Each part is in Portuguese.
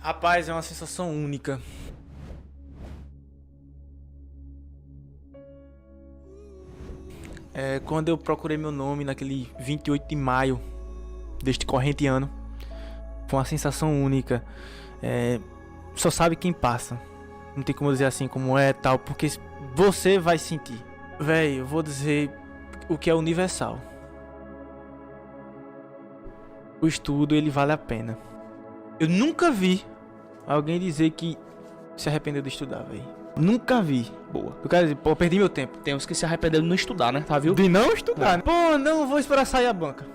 Rapaz, é uma sensação única. Quando eu procurei meu nome naquele 28 de maio deste corrente ano, foi uma sensação única. Só sabe quem passa. Não tem como dizer assim como é tal, porque você vai sentir. Véi, eu vou dizer o que é universal. O estudo, ele vale a pena. Eu nunca vi alguém dizer que se arrependeu de estudar, véi. Nunca vi. Boa. Eu quero dizer, pô, perdi meu tempo. Tem uns que se arrependeram de não estudar, né? Tá, viu? De não estudar. Pô, não vou esperar sair a banca.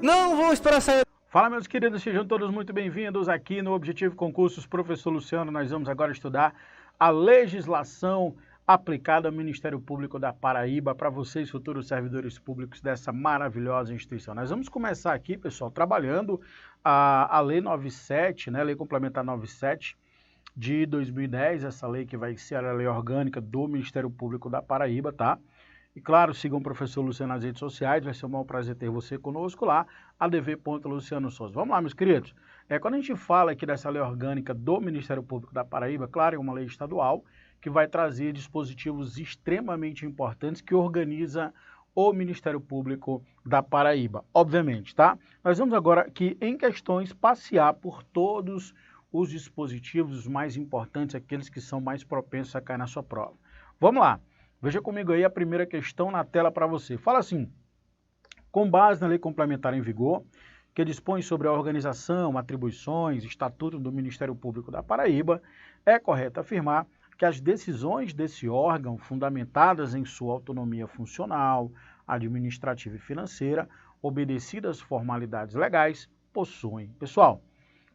Não vou esperar sair. Fala, meus queridos, sejam todos muito bem-vindos aqui no Objetivo Concursos. Professor Luciano, nós vamos agora estudar a legislação aplicada ao Ministério Público da Paraíba para vocês, futuros servidores públicos dessa maravilhosa instituição. Nós vamos começar aqui, pessoal, trabalhando a Lei 97, né, Lei Complementar 97 de 2010, essa lei que vai ser a lei orgânica do Ministério Público da Paraíba, tá? E claro, sigam o professor Luciano nas redes sociais, vai ser um maior prazer ter você conosco lá, adv.luciano Souza. Vamos lá, meus queridos. Quando a gente fala aqui dessa lei orgânica do Ministério Público da Paraíba, claro, é uma lei estadual que vai trazer dispositivos extremamente importantes que organiza o Ministério Público da Paraíba, obviamente, tá? Nós vamos agora aqui em questões passear por todos os dispositivos os mais importantes, aqueles que são mais propensos a cair na sua prova. Vamos lá. Veja comigo aí a primeira questão na tela para você. Fala assim: com base na lei complementar em vigor, que dispõe sobre a organização, atribuições, estatuto do Ministério Público da Paraíba, é correto afirmar que as decisões desse órgão, fundamentadas em sua autonomia funcional, administrativa e financeira, obedecidas formalidades legais, possuem. Pessoal,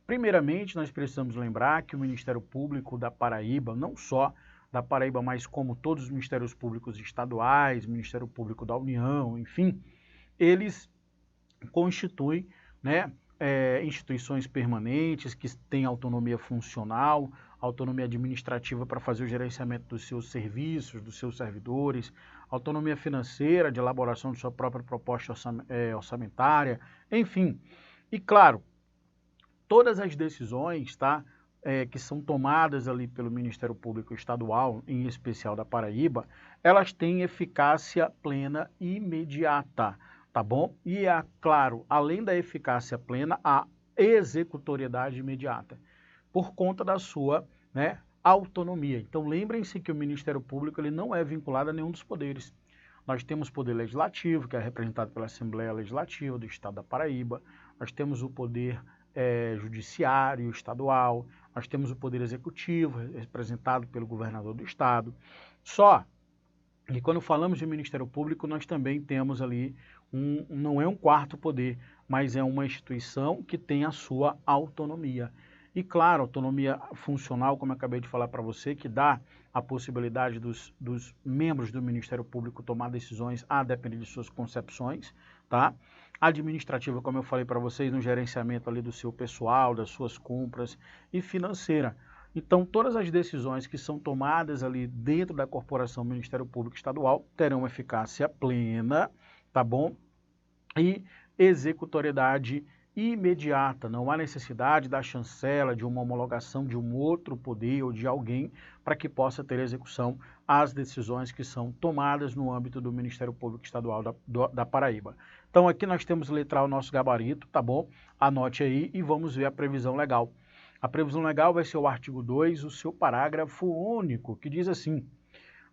primeiramente nós precisamos lembrar que o Ministério Público da Paraíba, não só da Paraíba, mas como todos os Ministérios Públicos estaduais, Ministério Público da União, enfim, eles constituem, né, instituições permanentes que têm autonomia funcional, autonomia administrativa para fazer o gerenciamento dos seus serviços, dos seus servidores, autonomia financeira de elaboração de sua própria proposta orçamentária, enfim. E claro, todas as decisões, tá, que são tomadas ali pelo Ministério Público Estadual, em especial da Paraíba, elas têm eficácia plena e imediata, tá bom? E, claro, além da eficácia plena, a executoriedade imediata, por conta da sua, né, autonomia. Então, lembrem-se que o Ministério Público ele não é vinculado a nenhum dos poderes. Nós temos o poder legislativo, que é representado pela Assembleia Legislativa do Estado da Paraíba, nós temos o poder judiciário estadual, nós temos o poder executivo, representado pelo governador do estado. Só que quando falamos de Ministério Público, nós também temos ali, não é um quarto poder, mas é uma instituição que tem a sua autonomia. E claro, autonomia funcional, como eu acabei de falar para você, que dá a possibilidade dos membros do Ministério Público tomar decisões a depender de suas concepções, tá? Administrativa, como eu falei para vocês, no gerenciamento ali do seu pessoal, das suas compras, e financeira. Então, todas as decisões que são tomadas ali dentro da corporação Ministério Público Estadual terão eficácia plena, tá bom? E executoriedade imediata. Não há necessidade da chancela, de uma homologação de um outro poder ou de alguém para que possa ter execução às decisões que são tomadas no âmbito do Ministério Público Estadual da Paraíba. Então aqui nós temos letrar o nosso gabarito, tá bom? Anote aí e vamos ver a previsão legal. A previsão legal vai ser o artigo 2, o seu parágrafo único, que diz assim: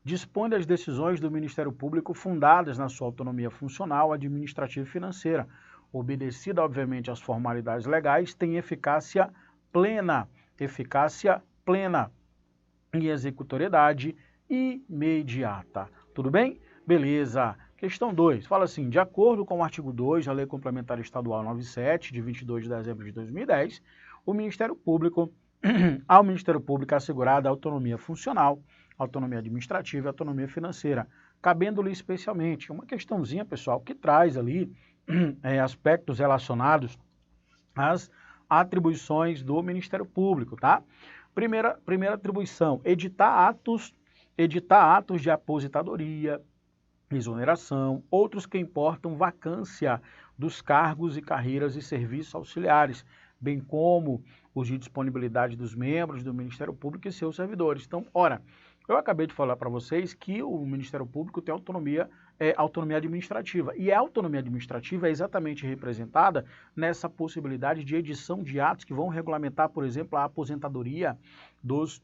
dispõe das decisões do Ministério Público fundadas na sua autonomia funcional, administrativa e financeira, obedecida, obviamente, às formalidades legais, tem eficácia plena e executoriedade imediata. Tudo bem? Beleza. Questão 2, fala assim: de acordo com o artigo 2 da Lei Complementar Estadual 97, de 22 de dezembro de 2010, ao Ministério Público é assegurada a autonomia funcional, autonomia administrativa e autonomia financeira, cabendo-lhe especialmente uma questãozinha, pessoal, que traz ali aspectos relacionados às atribuições do Ministério Público, tá? Primeira atribuição: editar atos de aposentadoria, exoneração, outros que importam vacância dos cargos e carreiras e serviços auxiliares, bem como os de disponibilidade dos membros do Ministério Público e seus servidores. Então, ora, eu acabei de falar para vocês que o Ministério Público tem autonomia administrativa. E a autonomia administrativa é exatamente representada nessa possibilidade de edição de atos que vão regulamentar, por exemplo, a aposentadoria dos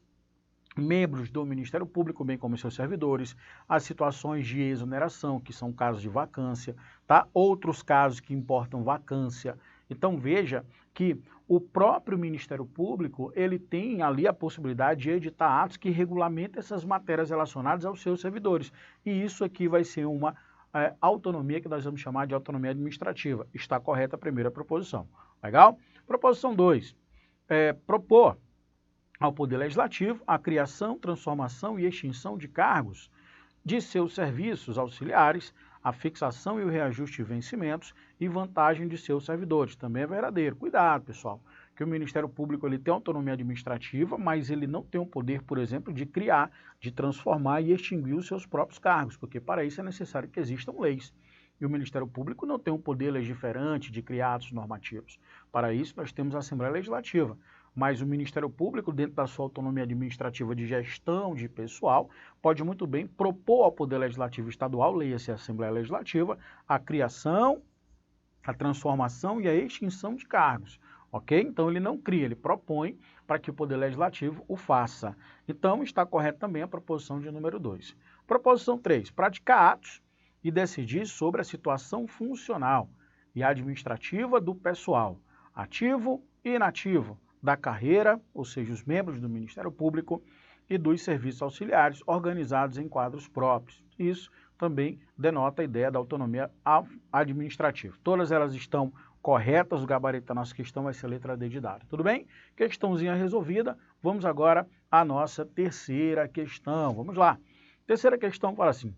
membros do Ministério Público, bem como seus servidores, as situações de exoneração, que são casos de vacância, tá? Outros casos que importam vacância. Então veja que o próprio Ministério Público, ele tem ali a possibilidade de editar atos que regulamentem essas matérias relacionadas aos seus servidores. E isso aqui vai ser uma autonomia que nós vamos chamar de autonomia administrativa. Está correta a primeira proposição. Legal? Proposição 2. Propor ao Poder Legislativo a criação, transformação e extinção de cargos de seus serviços auxiliares, a fixação e o reajuste de vencimentos e vantagem de seus servidores. Também é verdadeiro. Cuidado, pessoal, que o Ministério Público ele tem autonomia administrativa, mas ele não tem o poder, por exemplo, de criar, de transformar e extinguir os seus próprios cargos, porque para isso é necessário que existam leis. E o Ministério Público não tem um poder legiferante de criar atos normativos. Para isso, nós temos a Assembleia Legislativa. Mas o Ministério Público, dentro da sua autonomia administrativa de gestão de pessoal, pode muito bem propor ao Poder Legislativo Estadual, leia-se a Assembleia Legislativa, a criação, a transformação e a extinção de cargos. Ok? Então ele não cria, ele propõe para que o Poder Legislativo o faça. Então está correta também a proposição de número 2. Proposição 3. Praticar atos e decidir sobre a situação funcional e administrativa do pessoal, ativo e inativo, da carreira, ou seja, os membros do Ministério Público e dos serviços auxiliares organizados em quadros próprios. Isso também denota a ideia da autonomia administrativa. Todas elas estão corretas, o gabarito da nossa questão vai ser a letra D de dado. Tudo bem? Questãozinha resolvida. Vamos agora à nossa terceira questão. Vamos lá. Terceira questão fala assim: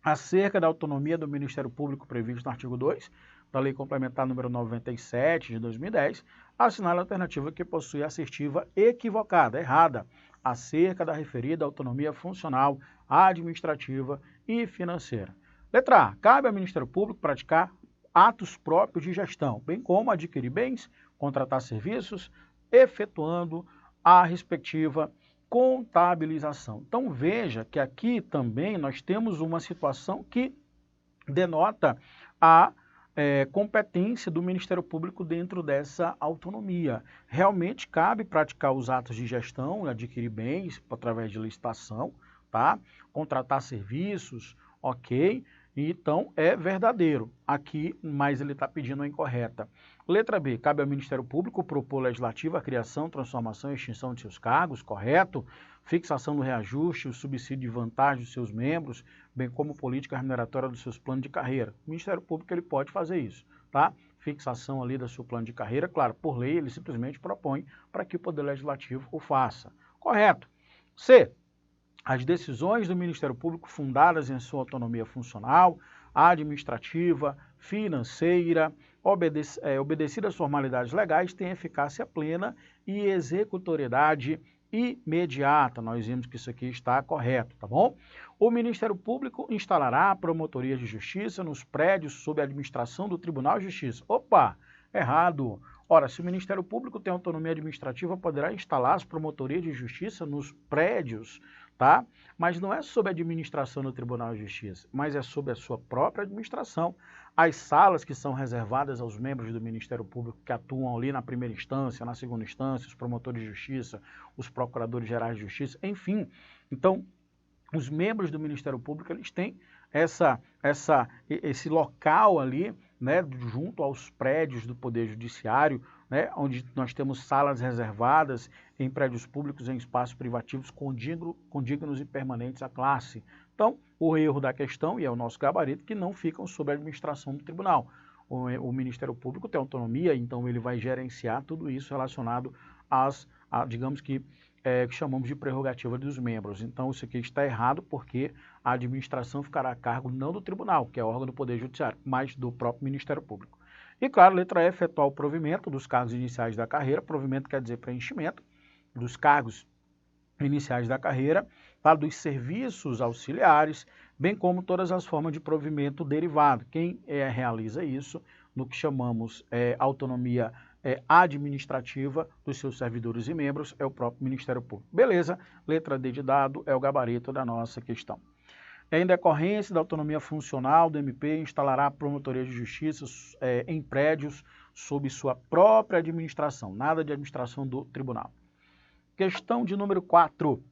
acerca da autonomia do Ministério Público previsto no artigo 2 da Lei Complementar número 97 de 2010, assinala a alternativa que possui assertiva equivocada, errada, acerca da referida autonomia funcional, administrativa e financeira. Letra A. Cabe ao Ministério Público praticar atos próprios de gestão, bem como adquirir bens, contratar serviços, efetuando a respectiva contabilização. Então veja que aqui também nós temos uma situação que denota a competência do Ministério Público dentro dessa autonomia. Realmente cabe praticar os atos de gestão, adquirir bens através de licitação, tá? Contratar serviços, ok? Então é verdadeiro aqui, mas ele está pedindo a incorreta. Letra B, cabe ao Ministério Público propor legislativo a criação, transformação e extinção de seus cargos, correto? Fixação do reajuste, o subsídio de vantagem dos seus membros, bem como política remuneratória dos seus planos de carreira. O Ministério Público ele pode fazer isso, tá? Fixação ali do seu plano de carreira, claro, por lei ele simplesmente propõe para que o Poder Legislativo o faça. Correto. C. As decisões do Ministério Público fundadas em sua autonomia funcional, administrativa, financeira, obedecidas às formalidades legais, têm eficácia plena e executoriedade imediata. Nós vimos que isso aqui está correto, tá bom? O Ministério Público instalará promotorias de justiça nos prédios sob a administração do Tribunal de Justiça. Opa, errado. Ora, se o Ministério Público tem autonomia administrativa, poderá instalar as promotorias de justiça nos prédios, tá? Mas não é sob a administração do Tribunal de Justiça, mas é sob a sua própria administração. As salas que são reservadas aos membros do Ministério Público que atuam ali na primeira instância, na segunda instância, os promotores de justiça, os procuradores gerais de justiça, enfim. Então, os membros do Ministério Público, eles têm esse local ali, né, junto aos prédios do Poder Judiciário, né, onde nós temos salas reservadas em prédios públicos, em espaços privativos condignos e permanentes à classe. Então, o erro da questão, e é o nosso gabarito, que não ficam sob a administração do tribunal. O Ministério Público tem autonomia, então ele vai gerenciar tudo isso relacionado digamos que chamamos de prerrogativa dos membros. Então, isso aqui está errado porque a administração ficará a cargo não do tribunal, que é órgão do Poder Judiciário, mas do próprio Ministério Público. E, claro, letra E, efetuar o provimento dos cargos iniciais da carreira. Provimento quer dizer preenchimento dos cargos iniciais da carreira, tá? Dos serviços auxiliares, bem como todas as formas de provimento derivado. Quem realiza isso no que chamamos autonomia administrativa dos seus servidores e membros é o próprio Ministério Público. Beleza? Letra D de dado é o gabarito da nossa questão. Em decorrência da autonomia funcional do MP, instalará a promotoria de justiça em prédios sob sua própria administração, nada de administração do tribunal. Questão de número 4.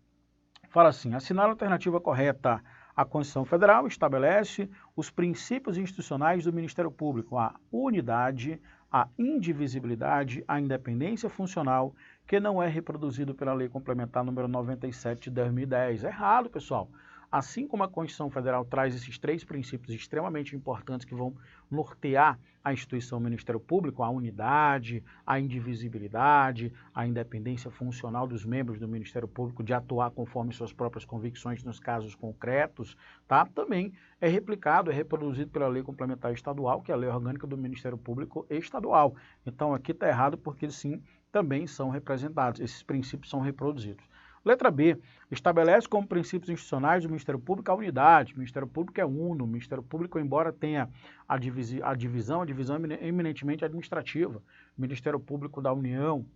Fala assim, assinar a alternativa correta. A Constituição Federal estabelece os princípios institucionais do Ministério Público, a unidade, a indivisibilidade, a independência funcional, que não é reproduzido pela Lei Complementar número 97 de 2010. Errado, pessoal. Assim como a Constituição Federal traz esses 3 princípios extremamente importantes que vão nortear a instituição Ministério Público, a unidade, a indivisibilidade, a independência funcional dos membros do Ministério Público de atuar conforme suas próprias convicções nos casos concretos, tá? Também é replicado, é reproduzido pela Lei Complementar Estadual, que é a Lei Orgânica do Ministério Público Estadual. Então aqui está errado porque sim, também são representados, esses princípios são reproduzidos. Letra B, estabelece como princípios institucionais do Ministério Público a unidade. O Ministério Público é uno. O Ministério Público, embora tenha a divisão é eminentemente administrativa. O Ministério Público da União,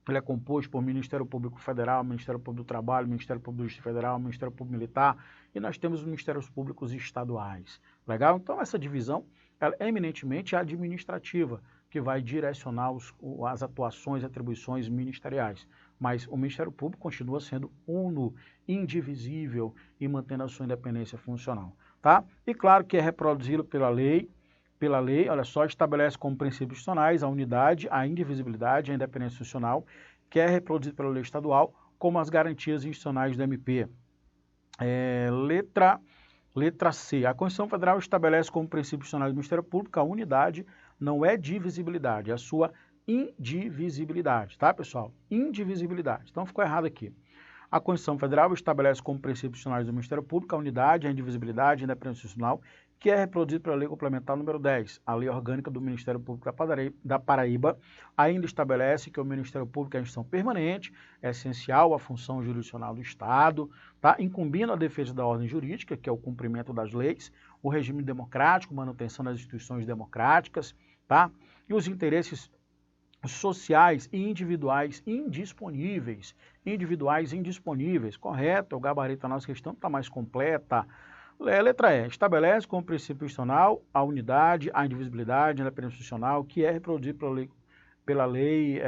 ele é composto por Ministério Público Federal, Ministério Público do Trabalho, Ministério Público do Justiça Federal, Ministério Público Militar, e nós temos os Ministérios Públicos estaduais. Legal? Então, essa divisão ela é eminentemente administrativa, que vai direcionar as atuações e atribuições ministeriais. Mas o Ministério Público continua sendo uno, indivisível e mantendo a sua independência funcional. Tá? E claro que é reproduzido pela lei, olha só, estabelece como princípios institucionais a unidade, a indivisibilidade, a independência funcional, que é reproduzido pela lei estadual, como as garantias institucionais do MP. Letra C. A Constituição Federal estabelece como princípio institucional do Ministério Público a unidade, não é divisibilidade, é a sua indivisibilidade, tá, pessoal? Indivisibilidade. Então, ficou errado aqui. A Constituição Federal estabelece como princípios institucionais do Ministério Público a unidade, a indivisibilidade, a independência institucional, que é reproduzido pela Lei Complementar número 10, a Lei Orgânica do Ministério Público da Paraíba, ainda estabelece que o Ministério Público é instituição permanente, é essencial à função jurisdicional do Estado, tá? Incumbindo a defesa da ordem jurídica, que é o cumprimento das leis, o regime democrático, manutenção das instituições democráticas, tá? E os interesses sociais e individuais indisponíveis. Correto, o gabarito da nossa questão está mais completa. Letra E, estabelece como princípio institucional a unidade, a indivisibilidade, a independência institucional, que é reproduzido pela lei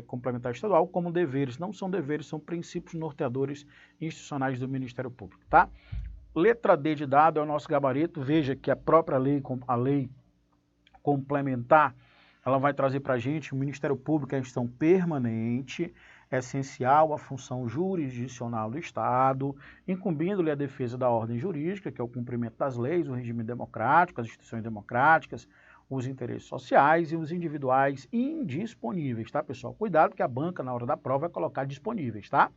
complementar estadual como deveres. Não são deveres, são princípios norteadores institucionais do Ministério Público, tá? Letra D de dado é o nosso gabarito. Veja que a própria lei, complementar, ela vai trazer para a gente o Ministério Público é instituição permanente, essencial à função jurisdicional do Estado, incumbindo-lhe a defesa da ordem jurídica, que é o cumprimento das leis, o regime democrático, as instituições democráticas, os interesses sociais e os individuais indisponíveis, tá, pessoal? Cuidado que a banca, na hora da prova, vai colocar disponíveis, tá?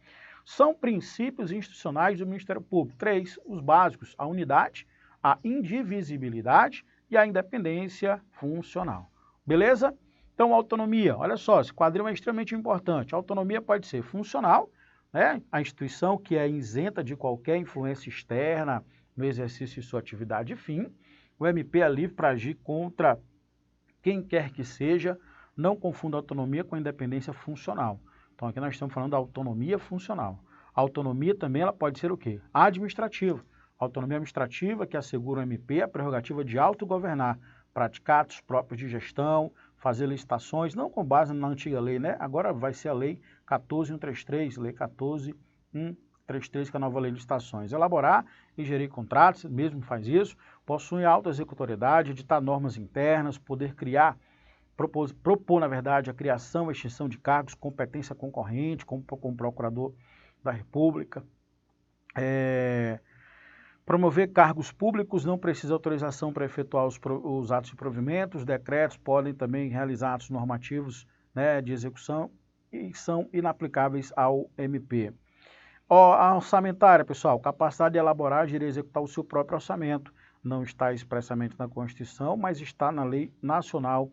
São princípios institucionais do Ministério Público. 3, os básicos, a unidade, a indivisibilidade e a independência funcional. Beleza? Então, autonomia, olha só, esse quadrinho é extremamente importante. A autonomia pode ser funcional, né? A instituição que é isenta de qualquer influência externa no exercício de sua atividade fim. O MP é livre para agir contra quem quer que seja. Não confunda autonomia com independência funcional. Então, aqui nós estamos falando da autonomia funcional. A autonomia também ela pode ser o quê? Administrativa. A autonomia administrativa que assegura ao MP a prerrogativa de autogovernar, praticar atos próprios de gestão, fazer licitações, não com base na antiga lei, né? Agora vai ser a lei 14133, lei 14133, que é a nova lei de licitações. Elaborar e gerir contratos, mesmo faz isso, possui alta executoriedade, editar normas internas, poder criar, propor, na verdade, a criação e extinção de cargos, competência concorrente, como procurador da República. Promover cargos públicos, não precisa autorização para efetuar os atos de provimento. Os decretos podem também realizar atos normativos, né, de execução e são inaplicáveis ao MP. A orçamentária, pessoal, capacidade de elaborar, gerir e executar o seu próprio orçamento. Não está expressamente na Constituição, mas está na Lei Nacional,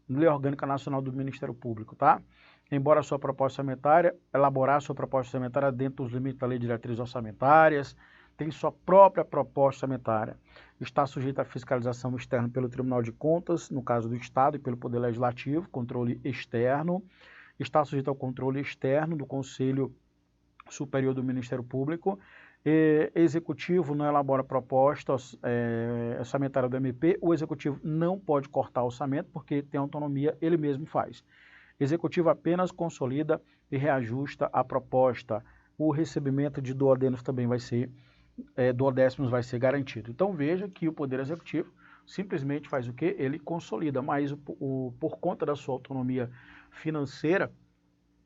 Lei Orgânica Nacional do Ministério Público, tá? Embora a sua proposta orçamentária, elaborar a sua proposta orçamentária dentro dos limites da Lei de Diretrizes Orçamentárias, tem sua própria proposta orçamentária, está sujeito à fiscalização externa pelo Tribunal de Contas, no caso do Estado, e pelo Poder Legislativo, controle externo, está sujeito ao controle externo do Conselho Superior do Ministério Público. Executivo não elabora proposta orçamentária do MP, o Executivo não pode cortar orçamento, porque tem autonomia, ele mesmo faz. Executivo apenas consolida e reajusta a proposta. O recebimento de duodécimos também vai ser garantido. Então veja que o Poder Executivo simplesmente faz o quê? Ele consolida, mas por conta da sua autonomia financeira,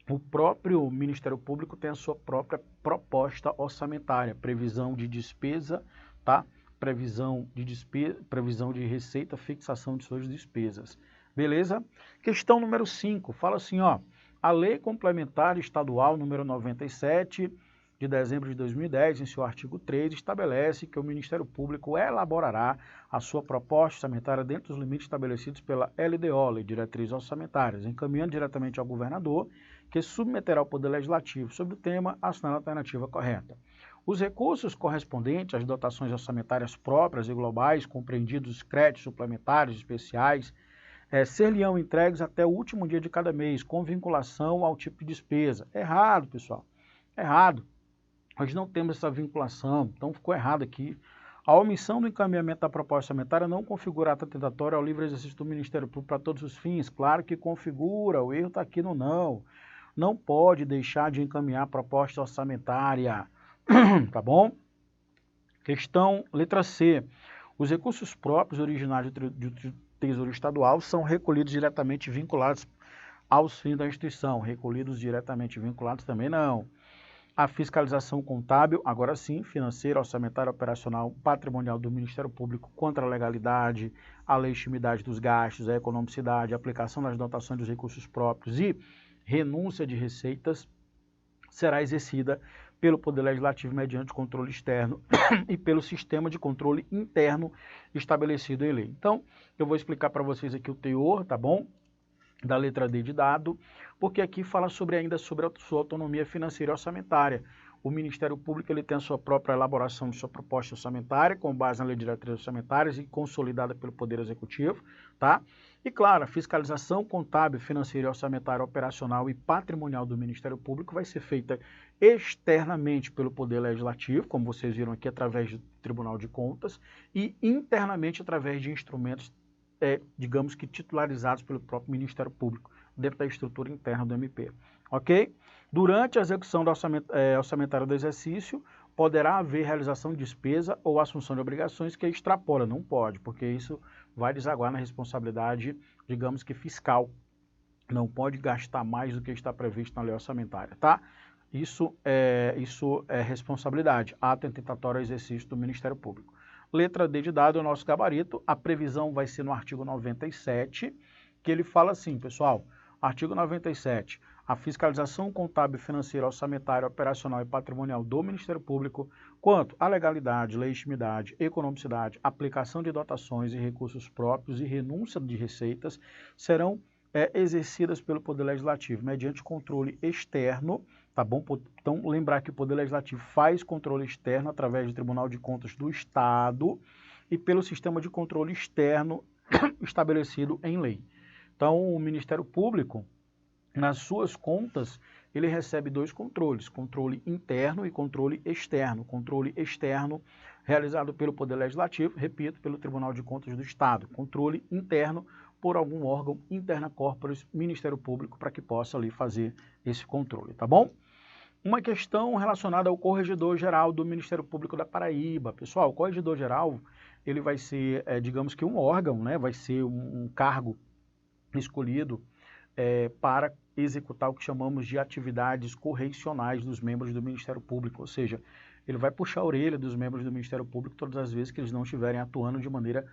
o próprio Ministério Público tem a sua própria proposta orçamentária, previsão de despesa, tá? Previsão de receita, fixação de suas despesas. Beleza? Questão número 5, fala assim, ó, a Lei Complementar Estadual número 97, de dezembro de 2010, em seu artigo 3, estabelece que o Ministério Público elaborará a sua proposta orçamentária dentro dos limites estabelecidos pela LDO, Lei de Diretrizes Orçamentárias, encaminhando diretamente ao governador, que submeterá ao Poder Legislativo sobre o tema, assinando a alternativa correta. Os recursos correspondentes às dotações orçamentárias próprias e globais, compreendidos os créditos suplementares especiais, ser-lhe-ão entregues até o último dia de cada mês, com vinculação ao tipo de despesa. Errado, pessoal. Errado. Nós não temos essa vinculação, então ficou errado aqui. A omissão do encaminhamento da proposta orçamentária não configura ato atentatório ao livre exercício do Ministério Público para todos os fins. Claro que configura, o erro está aqui no não. Não pode deixar de encaminhar a proposta orçamentária, tá bom? Questão letra C. Os recursos próprios originários do Tesouro Estadual são recolhidos diretamente vinculados aos fins da instituição. Recolhidos diretamente vinculados também não. A fiscalização contábil, agora sim, financeira, orçamentária, operacional, patrimonial do Ministério Público contra a legalidade, a legitimidade dos gastos, a economicidade, a aplicação das dotações dos recursos próprios e renúncia de receitas será exercida pelo Poder Legislativo mediante controle externo e pelo sistema de controle interno estabelecido em lei. Então, eu vou explicar para vocês aqui o teor, tá bom? Da letra D de dado, porque aqui fala ainda sobre a sua autonomia financeira e orçamentária. O Ministério Público ele tem a sua própria elaboração de sua proposta orçamentária, com base na Lei de Diretrizes Orçamentárias e consolidada pelo Poder Executivo, tá? E claro, a fiscalização contábil, financeira, orçamentária, operacional e patrimonial do Ministério Público vai ser feita externamente pelo Poder Legislativo, como vocês viram aqui, através do Tribunal de Contas, e internamente através de instrumentos digamos que titularizados pelo próprio Ministério Público, dentro da estrutura interna do MP, ok? Durante a execução do orçamentário do exercício, poderá haver realização de despesa ou assunção de obrigações que extrapola, não pode, porque isso vai desaguar na responsabilidade, digamos que fiscal, não pode gastar mais do que está previsto na lei orçamentária, tá? Isso é responsabilidade, ato atentatório ao exercício do Ministério Público. Letra D de dado é o nosso gabarito, a previsão vai ser no artigo 97, que ele fala assim, pessoal, artigo 97, a fiscalização contábil, financeira, orçamentária, operacional e patrimonial do Ministério Público, quanto à legalidade, legitimidade, economicidade, aplicação de dotações e recursos próprios e renúncia de receitas, serão exercidas pelo Poder Legislativo, mediante controle externo, tá bom? Então, lembrar que o Poder Legislativo faz controle externo através do Tribunal de Contas do Estado e pelo sistema de controle externo estabelecido em lei. Então, o Ministério Público, nas suas contas, ele recebe dois controles, controle interno e controle externo. Controle externo realizado pelo Poder Legislativo, repito, pelo Tribunal de Contas do Estado. Controle interno por algum órgão interna corporis, Ministério Público, para que possa ali fazer esse controle, tá bom? Uma questão relacionada ao Corregedor-Geral do Ministério Público da Paraíba. Pessoal, o Corregedor-Geral, ele vai ser, digamos que um órgão, né? Vai ser um cargo escolhido para executar o que chamamos de atividades correicionais dos membros do Ministério Público, ou seja, ele vai puxar a orelha dos membros do Ministério Público todas as vezes que eles não estiverem atuando de maneira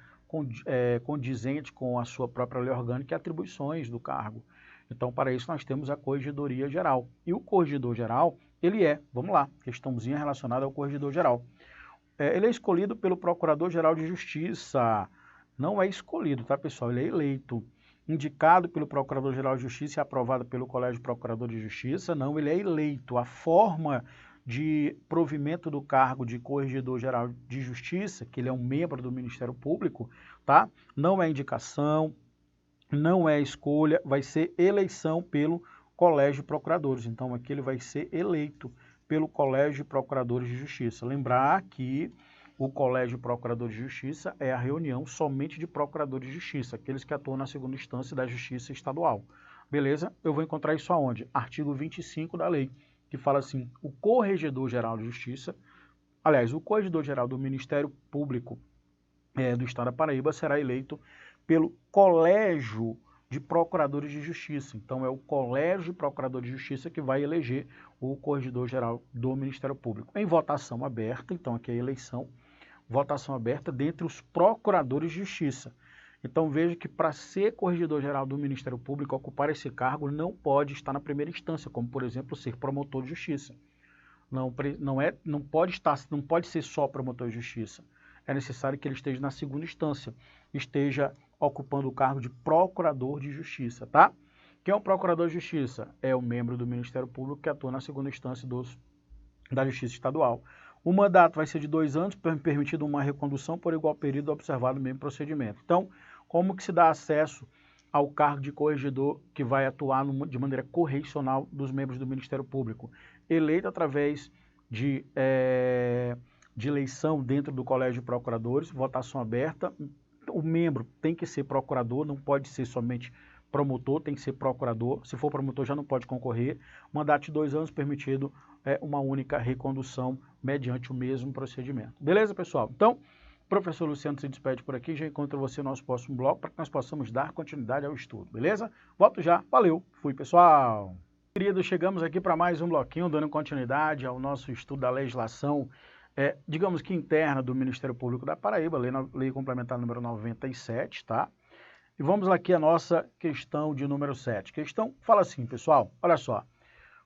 condizente com a sua própria lei orgânica e atribuições do cargo. Então, para isso, nós temos a Corregedoria Geral. E o Corregedor Geral, ele vamos lá, questãozinha relacionada ao Corregedor Geral. Ele é escolhido pelo Procurador-Geral de Justiça. Não é escolhido, tá, pessoal? Ele é eleito. Indicado pelo Procurador-Geral de Justiça e aprovado pelo Colégio Procurador de Justiça. Não, ele é eleito. A forma de provimento do cargo de Corregedor-Geral de Justiça, que ele é um membro do Ministério Público, tá? Não é indicação, não é escolha, vai ser eleição pelo Colégio de Procuradores. Então, aqui ele vai ser eleito pelo Colégio de Procuradores de Justiça. Lembrar que o Colégio de Procuradores de Justiça é a reunião somente de Procuradores de Justiça, aqueles que atuam na segunda instância da Justiça Estadual. Beleza? Eu vou encontrar isso aonde? Artigo 25 da lei, que fala assim, o Corregedor-Geral de Justiça, aliás, o Corregedor-Geral do Ministério Público do Estado da Paraíba será eleito pelo Colégio de Procuradores de Justiça. Então, é o Colégio de Procuradores de Justiça que vai eleger o Corregedor-Geral do Ministério Público. Em votação aberta, então aqui é a eleição, votação aberta dentre os Procuradores de Justiça. Então, veja que para ser Corregedor-Geral do Ministério Público, ocupar esse cargo não pode estar na primeira instância, como, por exemplo, ser promotor de justiça. Não pode ser só promotor de justiça. É necessário que ele esteja na segunda instância, esteja ocupando o cargo de Procurador de Justiça, tá? Quem é um Procurador de Justiça? É o membro do Ministério Público que atua na segunda instância da Justiça Estadual. O mandato vai ser de 2 anos, permitido uma recondução por igual período observado no mesmo procedimento. Então, como que se dá acesso ao cargo de corregedor que vai atuar de maneira correcional dos membros do Ministério Público? Eleito através de eleição dentro do Colégio de Procuradores, votação aberta. O membro tem que ser procurador, não pode ser somente promotor, tem que ser procurador. Se for promotor, já não pode concorrer. Mandato de 2 anos, permitido uma única recondução mediante o mesmo procedimento. Beleza, pessoal? Então, o professor Luciano se despede por aqui. Já encontro você no nosso próximo bloco para que nós possamos dar continuidade ao estudo. Beleza? Volto já. Valeu. Fui, pessoal. Queridos, chegamos aqui para mais um bloquinho, dando continuidade ao nosso estudo da legislação digamos que interna do Ministério Público da Paraíba, lei complementar número 97, tá? E vamos lá aqui a nossa questão de número 7. Questão fala assim, pessoal, olha só.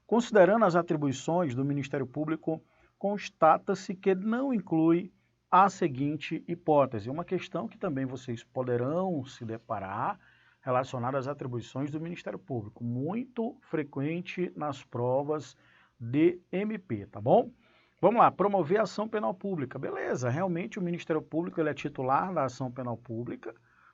Considerando as atribuições do Ministério Público, constata-se que não inclui a seguinte hipótese. Uma questão que também vocês poderão se deparar relacionada às atribuições do Ministério Público. Muito frequente nas provas de MP, tá bom? Vamos lá, promover a ação penal pública. Beleza, realmente o Ministério Público ele é titular da ação penal pública,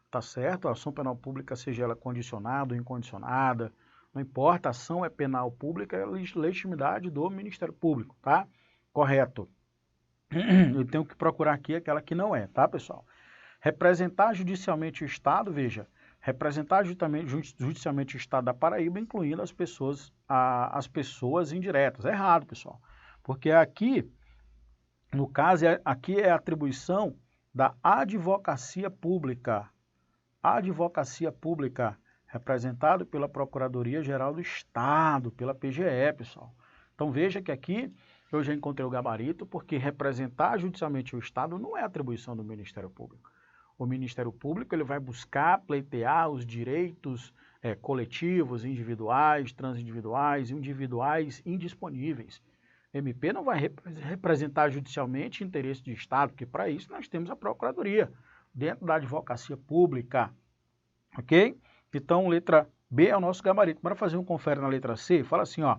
tá certo? A ação penal pública, seja ela condicionada ou incondicionada, não importa, a ação é penal pública, é legitimidade do Ministério Público, tá? Correto. Eu tenho que procurar aqui aquela que não é, tá, pessoal? Representar judicialmente o Estado, veja, representar judicialmente o Estado da Paraíba, incluindo as pessoas indiretas. É errado, pessoal. Porque aqui, no caso, aqui é a atribuição da advocacia pública. Advocacia pública, representado pela Procuradoria-Geral do Estado, pela PGE, pessoal. Então veja que aqui eu já encontrei o gabarito, porque representar judicialmente o Estado não é atribuição do Ministério Público. O Ministério Público ele vai buscar pleitear os direitos coletivos, individuais, transindividuais e individuais indisponíveis. MP não vai representar judicialmente interesse de Estado, porque para isso nós temos a Procuradoria, dentro da advocacia pública, ok? Então, letra B é o nosso gabarito. Bora fazer um confere na letra C? Fala assim, ó,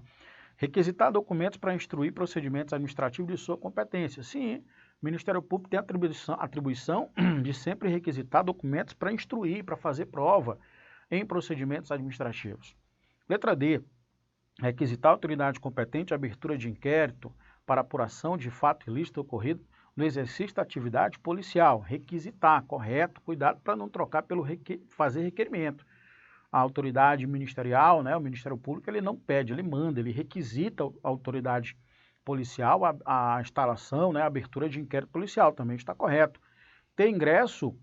requisitar documentos para instruir procedimentos administrativos de sua competência. Sim, o Ministério Público tem atribuição de sempre requisitar documentos para instruir, para fazer prova em procedimentos administrativos. Letra D, requisitar a autoridade competente a abertura de inquérito para apuração de fato ilícito ocorrido no exercício da atividade policial. Requisitar, correto, cuidado para não trocar pelo fazer requerimento. A autoridade ministerial, né, o Ministério Público, ele não pede, ele manda, ele requisita a autoridade policial a instalação, né, a abertura de inquérito policial, também está correto. Ter ingresso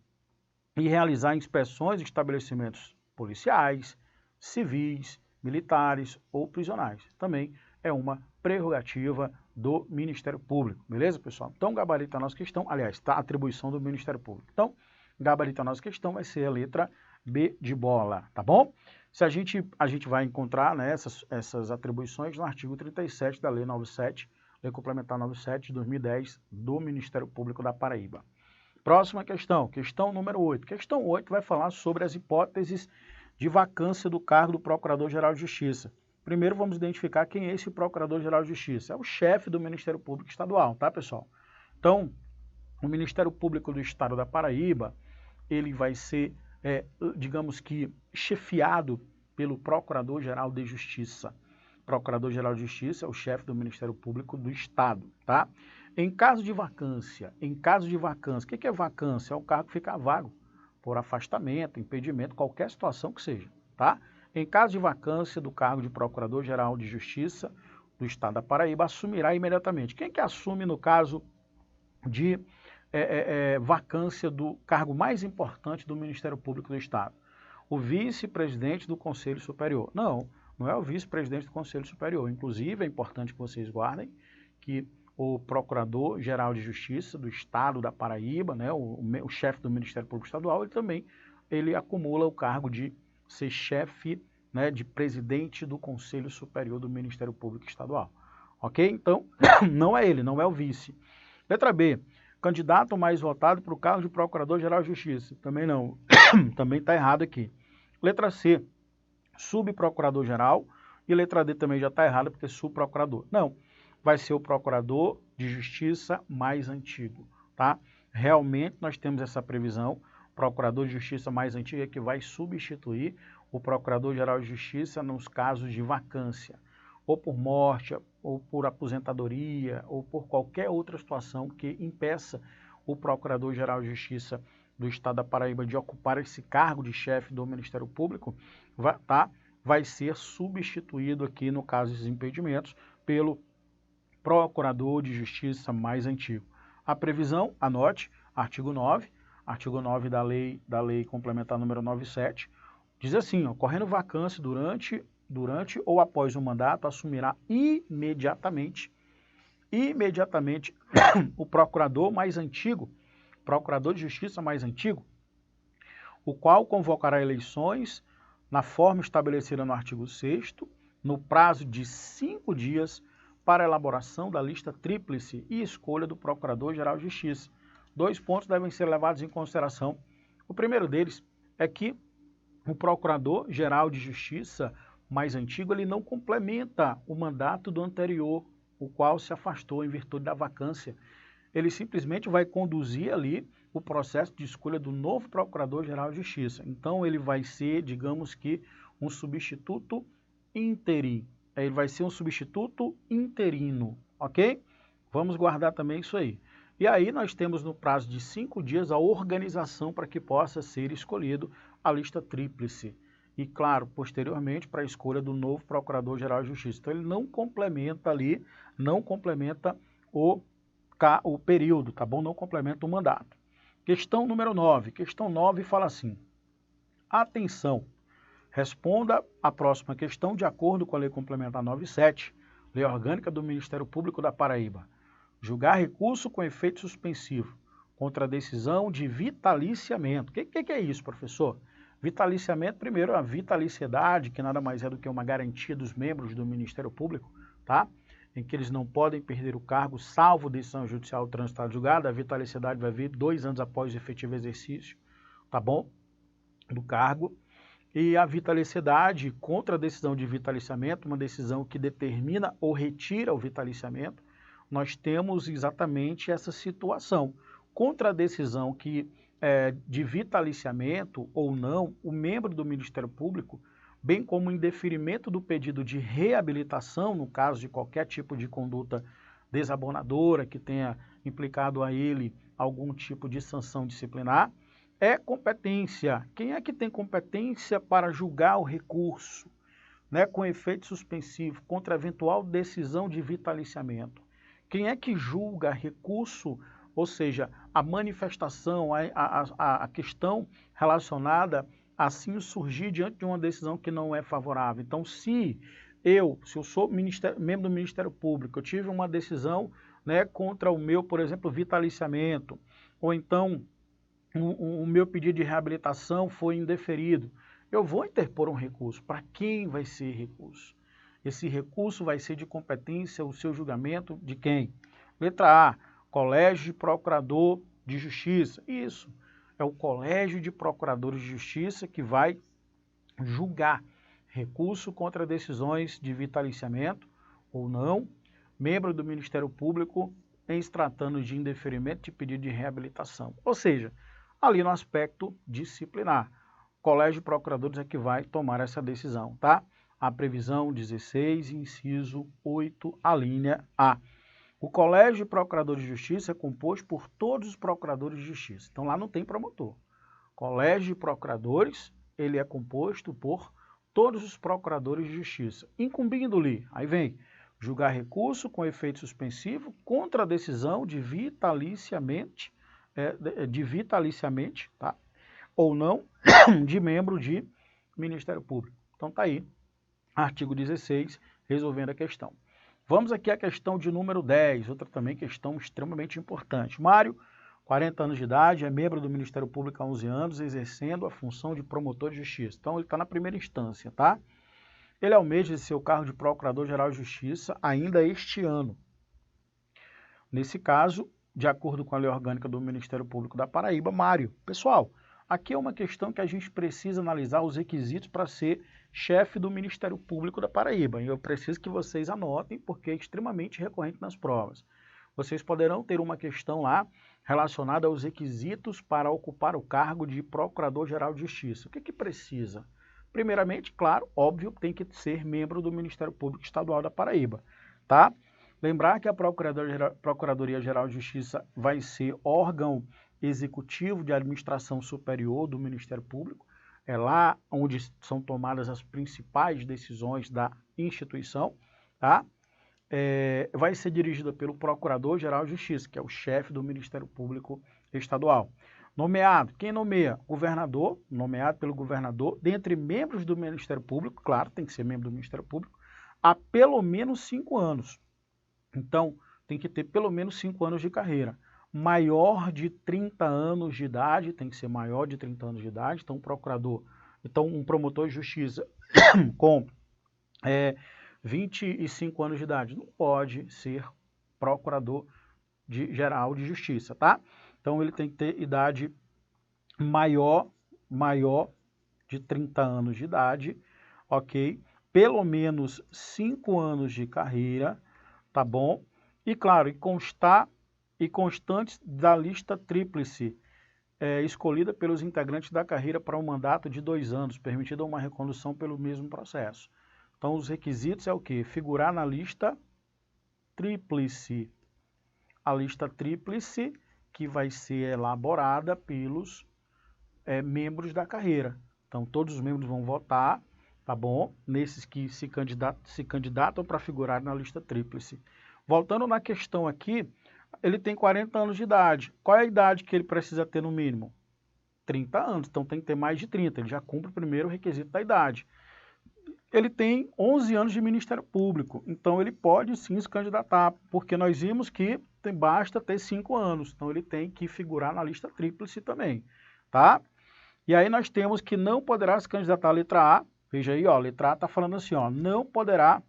e realizar inspeções de estabelecimentos policiais, civis, militares ou prisionais. Também é uma prerrogativa do Ministério Público, beleza, pessoal? Então, gabarito a nossa questão, aliás, está a atribuição do Ministério Público. Então, gabarito a nossa questão vai ser a letra B de bola, tá bom? Se a gente vai encontrar, né, essas atribuições no artigo 37 da Lei 97, Lei Complementar 97 de 2010 do Ministério Público da Paraíba. Próxima questão, questão número 8. Questão 8 vai falar sobre as hipóteses de vacância do cargo do Procurador-Geral de Justiça. Primeiro vamos identificar quem é esse Procurador-Geral de Justiça. É o chefe do Ministério Público Estadual, tá, pessoal? Então, o Ministério Público do Estado da Paraíba, ele vai ser, digamos que, chefiado pelo Procurador-Geral de Justiça. Procurador-Geral de Justiça é o chefe do Ministério Público do Estado, tá? Em caso de vacância, o que é vacância? É o cargo que fica vago, por afastamento, impedimento, qualquer situação que seja, tá? Em caso de vacância do cargo de Procurador-Geral de Justiça do Estado da Paraíba, assumirá imediatamente. Quem que assume no caso de vacância do cargo mais importante do Ministério Público do Estado? O vice-presidente do Conselho Superior. Não é o vice-presidente do Conselho Superior. Inclusive, é importante que vocês guardem que o Procurador-Geral de Justiça do Estado da Paraíba, né, o chefe do Ministério Público Estadual, ele também acumula o cargo de ser chefe, né, de presidente do Conselho Superior do Ministério Público Estadual. Ok? Então, não é ele, não é o vice. Letra B. Candidato mais votado para o cargo de Procurador-Geral de Justiça. Também não. Também está errado aqui. Letra C. Subprocurador-Geral. E letra D também já está errado, porque é subprocurador. Não. Vai ser o Procurador de Justiça mais antigo, tá? Realmente nós temos essa previsão. Procurador de Justiça mais antigo é que vai substituir o Procurador-Geral de Justiça nos casos de vacância, ou por morte, ou por aposentadoria, ou por qualquer outra situação que impeça o Procurador-Geral de Justiça do Estado da Paraíba de ocupar esse cargo de chefe do Ministério Público, vai ser substituído aqui, no caso desses impedimentos, pelo Procurador de Justiça mais antigo. A previsão, anote, artigo 9 da lei complementar número 97, diz assim, ocorrendo vacância durante ou após o mandato, assumirá imediatamente o procurador mais antigo, Procurador de Justiça mais antigo, o qual convocará eleições na forma estabelecida no artigo 6º, no prazo de 5 dias, para a elaboração da lista tríplice e escolha do Procurador-Geral de Justiça. 2 pontos devem ser levados em consideração. O primeiro deles é que o Procurador-Geral de Justiça mais antigo, ele não complementa o mandato do anterior, o qual se afastou em virtude da vacância. Ele simplesmente vai conduzir ali o processo de escolha do novo Procurador-Geral de Justiça. Então, ele vai ser, digamos que, um substituto interino. Ele vai ser um substituto interino, ok? Vamos guardar também isso aí. E aí nós temos no prazo de 5 dias a organização para que possa ser escolhido a lista tríplice. E, claro, posteriormente para a escolha do novo Procurador-Geral de Justiça. Então, ele não complementa ali, não complementa o período, tá bom? Não complementa o mandato. Questão número 9. Questão 9 fala assim, atenção, responda a próxima questão de acordo com a Lei Complementar 97, Lei Orgânica do Ministério Público da Paraíba. Julgar recurso com efeito suspensivo contra a decisão de vitaliciamento. O que é isso, professor? Vitaliciamento, primeiro, a vitaliciedade, que nada mais é do que uma garantia dos membros do Ministério Público, tá? Em que eles não podem perder o cargo, salvo decisão judicial transitada julgada. A vitaliciedade vai vir 2 anos após o efetivo exercício, tá bom? Do cargo. E a vitaliciedade contra a decisão de vitaliciamento, uma decisão que determina ou retira o vitaliciamento, nós temos exatamente essa situação. Contra a decisão de vitaliciamento ou não, o membro do Ministério Público, bem como em deferimento do pedido de reabilitação, no caso de qualquer tipo de conduta desabonadora que tenha implicado a ele algum tipo de sanção disciplinar, é competência. Quem é que tem competência para julgar o recurso, né, com efeito suspensivo contra eventual decisão de vitaliciamento? Quem é que julga recurso, ou seja, a manifestação, a questão relacionada a assim surgir diante de uma decisão que não é favorável? Então, se eu sou membro do Ministério Público, eu tive uma decisão, né, contra o meu, por exemplo, vitaliciamento, ou então o meu pedido de reabilitação foi indeferido, eu vou interpor um recurso. Para quem vai ser recurso? Esse recurso vai ser de competência, o seu julgamento de quem? Letra A, Colégio de Procurador de Justiça. Isso, é o Colégio de Procuradores de Justiça que vai julgar recurso contra decisões de vitaliciamento ou não, membro do Ministério Público em se tratando de indeferimento de pedido de reabilitação. Ou seja, ali no aspecto disciplinar. O Colégio de Procuradores é que vai tomar essa decisão, tá? A previsão 16, inciso 8, a linha A. O Colégio de Procuradores de Justiça é composto por todos os procuradores de justiça. Então lá não tem promotor. O Colégio de Procuradores, ele é composto por todos os procuradores de justiça, incumbindo-lhe, aí vem, julgar recurso com efeito suspensivo contra a decisão de vitaliciamente, tá? Ou não, de membro de Ministério Público. Então tá aí, artigo 16, resolvendo a questão. Vamos aqui à questão de número 10, outra também questão extremamente importante. Mário, 40 anos de idade, é membro do Ministério Público há 11 anos, exercendo a função de promotor de justiça. Então ele está na primeira instância, tá? Ele almeja exercer o cargo de Procurador-Geral de Justiça ainda este ano. Nesse caso, de acordo com a Lei Orgânica do Ministério Público da Paraíba, Mário. Pessoal, aqui é uma questão que a gente precisa analisar os requisitos para ser chefe do Ministério Público da Paraíba. E eu preciso que vocês anotem, porque é extremamente recorrente nas provas. Vocês poderão ter uma questão lá relacionada aos requisitos para ocupar o cargo de Procurador-Geral de Justiça. O que precisa? Primeiramente, claro, óbvio, tem que ser membro do Ministério Público Estadual da Paraíba, tá? Lembrar que a Procuradoria-Geral de Justiça vai ser órgão executivo de administração superior do Ministério Público, é lá onde são tomadas as principais decisões da instituição, tá? Vai ser dirigida pelo Procurador-Geral de Justiça, que é o chefe do Ministério Público Estadual. Nomeado, quem nomeia? Governador, nomeado pelo governador, dentre membros do Ministério Público, claro, tem que ser membro do Ministério Público, há pelo menos 5 anos. Então, tem que ter pelo menos 5 anos de carreira. Maior de 30 anos de idade, tem que ser maior de 30 anos de idade, então um promotor de justiça com 25 anos de idade não pode ser procurador-geral de justiça, tá? Então ele tem que ter idade maior de 30 anos de idade, ok? Pelo menos 5 anos de carreira, tá bom? E claro, e constantes da lista tríplice, escolhida pelos integrantes da carreira para um mandato de 2 anos, permitida uma recondução pelo mesmo processo. Então os requisitos é o quê? Figurar na lista tríplice. A lista tríplice que vai ser elaborada pelos membros da carreira. Então todos os membros vão votar, tá bom? Nesses que se candidatam para figurar na lista tríplice. Voltando na questão aqui, ele tem 40 anos de idade. Qual é a idade que ele precisa ter no mínimo? 30 anos, então tem que ter mais de 30, ele já cumpre o primeiro requisito da idade. Ele tem 11 anos de Ministério Público, então ele pode sim se candidatar, porque nós vimos que basta ter 5 anos, então ele tem que figurar na lista tríplice também, tá? E aí nós temos que não poderá se candidatar à letra A, veja aí, ó, a letra A está falando assim, ó, não poderá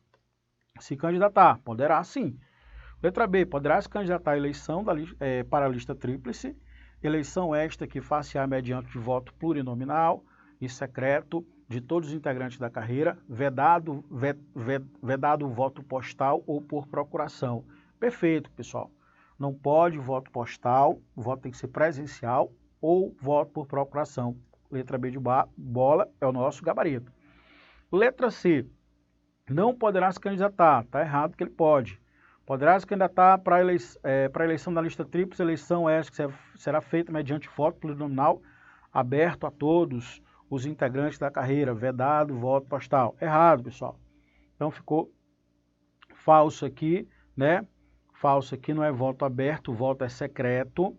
se candidatar, poderá sim. Letra B, poderá se candidatar à eleição para a lista tríplice, eleição esta que far-se-á mediante voto plurinominal e secreto de todos os integrantes da carreira, vedado o voto postal ou por procuração. Perfeito, pessoal. Não pode voto postal, o voto tem que ser presencial ou voto por procuração. Letra B de bola é o nosso gabarito. Letra C, não poderá se candidatar, está errado que ele pode. Poderá se candidatar para a eleição da lista tríplice, eleição esta que será feita mediante voto plurinominal aberto a todos os integrantes da carreira, vedado o voto postal. Errado, pessoal. Então ficou falso aqui, né? Falso aqui, não é voto aberto, o voto é secreto.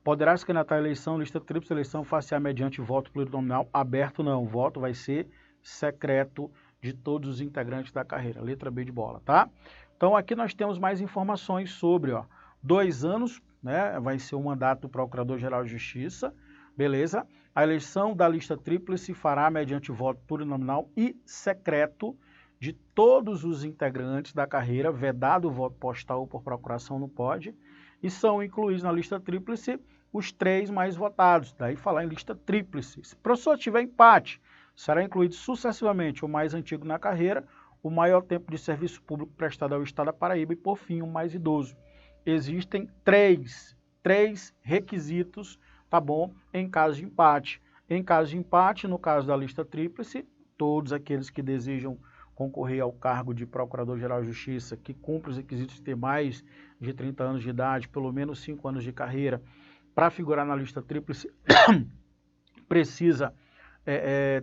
Poderá se candidatar à eleição, lista tríplice, eleição far-se-á mediante voto plurinominal aberto, não. O voto vai ser secreto de todos os integrantes da carreira. Letra B de bola, tá? Então aqui nós temos mais informações sobre, ó, 2 anos, né? Vai ser o mandato do Procurador-Geral de Justiça, beleza? A eleição da lista tríplice fará mediante voto plurinominal e secreto de todos os integrantes da carreira, vedado o voto postal ou por procuração não pode, e são incluídos na lista tríplice os 3 mais votados. Daí falar em lista tríplice. Se o professor tiver empate, será incluído sucessivamente o mais antigo na carreira, o maior tempo de serviço público prestado ao Estado da Paraíba e, por fim, o mais idoso. Existem três requisitos, tá bom, em caso de empate. Em caso de empate, no caso da lista tríplice, todos aqueles que desejam concorrer ao cargo de Procurador-Geral de Justiça, que cumpre os requisitos de ter mais de 30 anos de idade, pelo menos 5 anos de carreira, para figurar na lista tríplice, precisa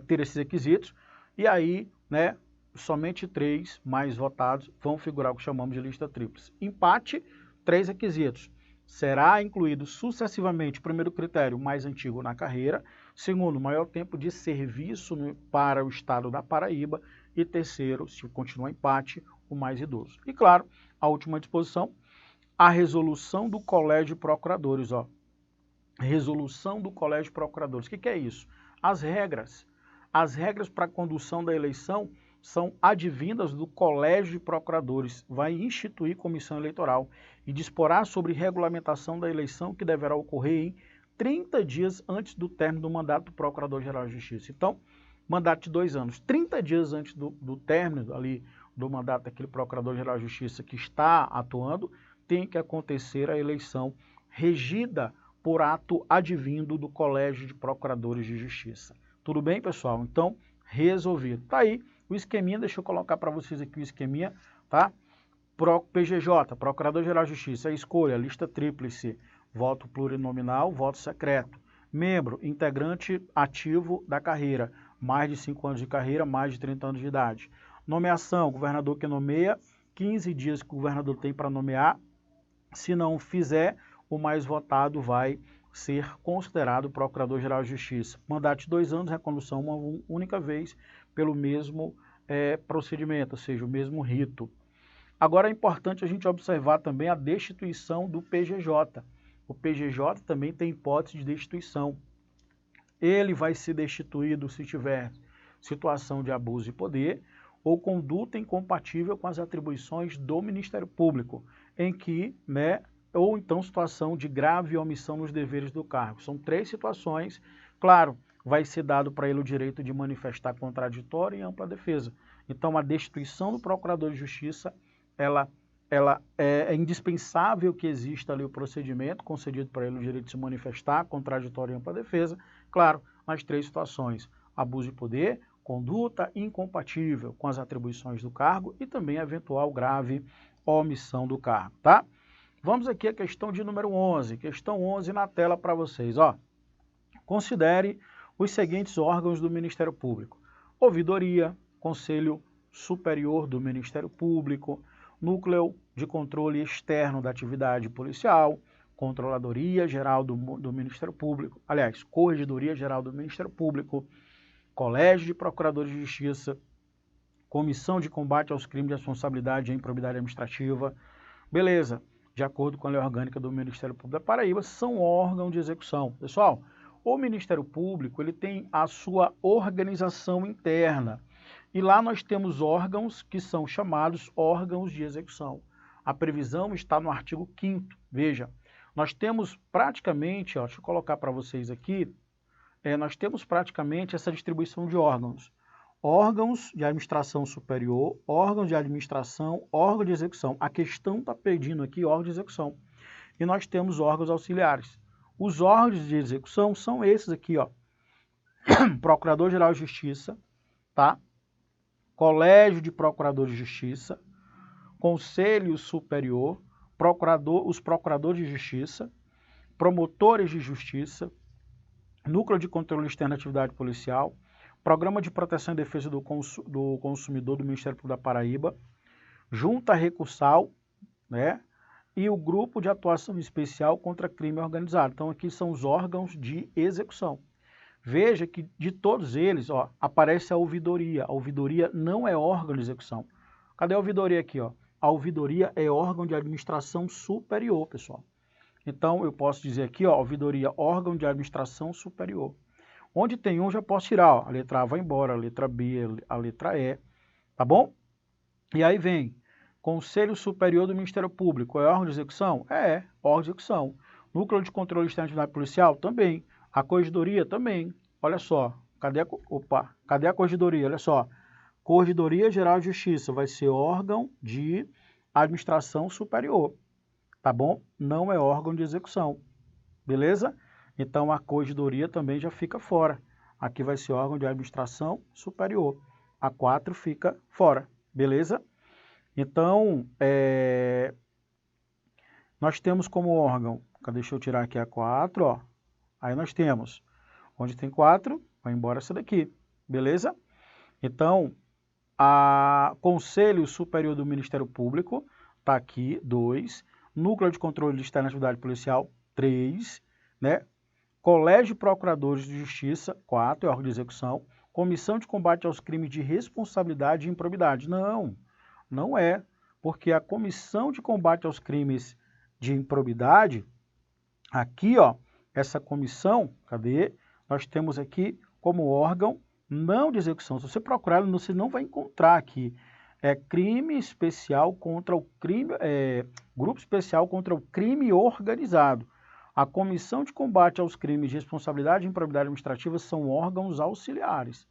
ter esses requisitos. E aí, né, somente 3 mais votados vão figurar o que chamamos de lista tríplice. Empate, 3 requisitos. Será incluído sucessivamente, primeiro critério, o mais antigo na carreira, segundo, maior tempo de serviço para o Estado da Paraíba, e terceiro, se continuar empate, o mais idoso. E claro, a última disposição, a resolução do Colégio de Procuradores. Ó. Resolução do Colégio de Procuradores. O que é isso? As regras para a condução da eleição são advindas do Colégio de Procuradores. Vai instituir comissão eleitoral e disporá sobre regulamentação da eleição que deverá ocorrer em 30 dias antes do término do mandato do Procurador-Geral de Justiça. Então, mandato de 2 anos, 30 dias antes do término ali do mandato daquele Procurador-Geral de Justiça que está atuando, tem que acontecer a eleição regida por ato advindo do Colégio de Procuradores de Justiça. Tudo bem, pessoal? Então, resolvido. Tá aí o esqueminha, deixa eu colocar para vocês aqui o esqueminha, tá? PGJ, Procurador-Geral de Justiça, a escolha, lista tríplice, voto plurinominal, voto secreto. Membro, integrante ativo da carreira, mais de 5 anos de carreira, mais de 30 anos de idade. Nomeação, governador que nomeia, 15 dias que o governador tem para nomear. Se não fizer, o mais votado vai ser considerado Procurador-Geral de Justiça. Mandato de 2 anos, recondução uma única vez pelo mesmo procedimento, ou seja, o mesmo rito. Agora é importante a gente observar também a destituição do PGJ. O PGJ também tem hipótese de destituição. Ele vai ser destituído se tiver situação de abuso de poder ou conduta incompatível com as atribuições do Ministério Público, em que, ou então situação de grave omissão nos deveres do cargo. São 3 situações. Claro, vai ser dado para ele o direito de manifestar contraditório e ampla defesa. Então, a destituição do Procurador de Justiça, ela é indispensável que exista ali o procedimento concedido para ele o direito de se manifestar, contraditório e ampla defesa. Claro, nas 3 situações, abuso de poder, conduta incompatível com as atribuições do cargo e também eventual grave omissão do cargo, tá? Vamos aqui à questão de número 11. Questão 11 na tela para vocês, ó. Considere os seguintes órgãos do Ministério Público: Ouvidoria, Conselho Superior do Ministério Público, Núcleo de Controle Externo da Atividade Policial, Controladoria Geral do Ministério Público, aliás, Corregedoria Geral do Ministério Público, Colégio de Procuradores de Justiça, Comissão de Combate aos Crimes de Responsabilidade e Improbidade Administrativa. Beleza, de acordo com a Lei Orgânica do Ministério Público da Paraíba, são órgãos de execução. Pessoal, o Ministério Público ele tem a sua organização interna. E lá nós temos órgãos que são chamados órgãos de execução. A previsão está no artigo 5º. Veja, nós temos praticamente, deixa eu colocar para vocês aqui, nós temos praticamente essa distribuição de órgãos. Órgãos de administração superior, órgãos de administração, órgão de execução. A questão está pedindo aqui órgão de execução. E nós temos órgãos auxiliares. Os órgãos de execução são esses aqui, ó. Procurador-Geral de Justiça, tá? Colégio de Procuradores de Justiça, Conselho Superior, os Procuradores de Justiça, Promotores de Justiça, Núcleo de Controle Externo da Atividade Policial, Programa de Proteção e Defesa do Consumidor do Ministério Público da Paraíba, Junta Recursal, e o Grupo de Atuação Especial contra Crime Organizado. Então, aqui são os órgãos de execução. Veja que de todos eles, ó, aparece a ouvidoria. A ouvidoria não é órgão de execução. Cadê a ouvidoria aqui? Ó? A ouvidoria é órgão de administração superior, pessoal. Então, eu posso dizer aqui, ó, ouvidoria, órgão de administração superior. Onde tem um, já posso tirar, ó. A letra A vai embora, a letra B, a letra E, tá bom? E aí vem Conselho Superior do Ministério Público. É órgão de execução? É, órgão de execução. Núcleo de Controle Externo da Atividade Policial? Também. A Corregedoria? Também. Olha só, Cadê a Corregedoria? Olha só. Corregedoria Geral de Justiça vai ser órgão de administração superior, tá bom? Não é órgão de execução, beleza? Então a Corregedoria também já fica fora. Aqui vai ser órgão de administração superior. A 4 fica fora, beleza? Então, nós temos como órgão, deixa eu tirar aqui a 4, ó. Aí nós temos, onde tem 4, vai embora essa daqui, beleza? Então, a Conselho Superior do Ministério Público, está aqui, 2. Núcleo de Controle de Externa Atividade Policial, 3. Né? Colégio de Procuradores de Justiça, 4, é órgão de execução. Comissão de Combate aos Crimes de Responsabilidade e Improbidade. Não, não é, porque a Comissão de Combate aos Crimes de Improbidade, aqui, ó, essa comissão, cadê? Nós temos aqui como órgão não de execução. Se você procurar, você não vai encontrar aqui. Crime especial contra o crime, grupo especial contra o crime organizado. A Comissão de Combate aos Crimes de Responsabilidade e Improbidade Administrativa são órgãos auxiliares,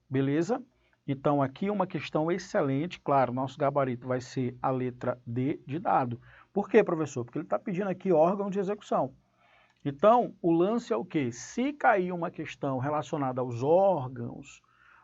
beleza? Então aqui uma questão excelente, claro, nosso gabarito vai ser a letra D de dado. Por quê, professor? Porque ele está pedindo aqui órgão de execução. Então, o lance é o quê? Se cair uma questão relacionada aos órgãos,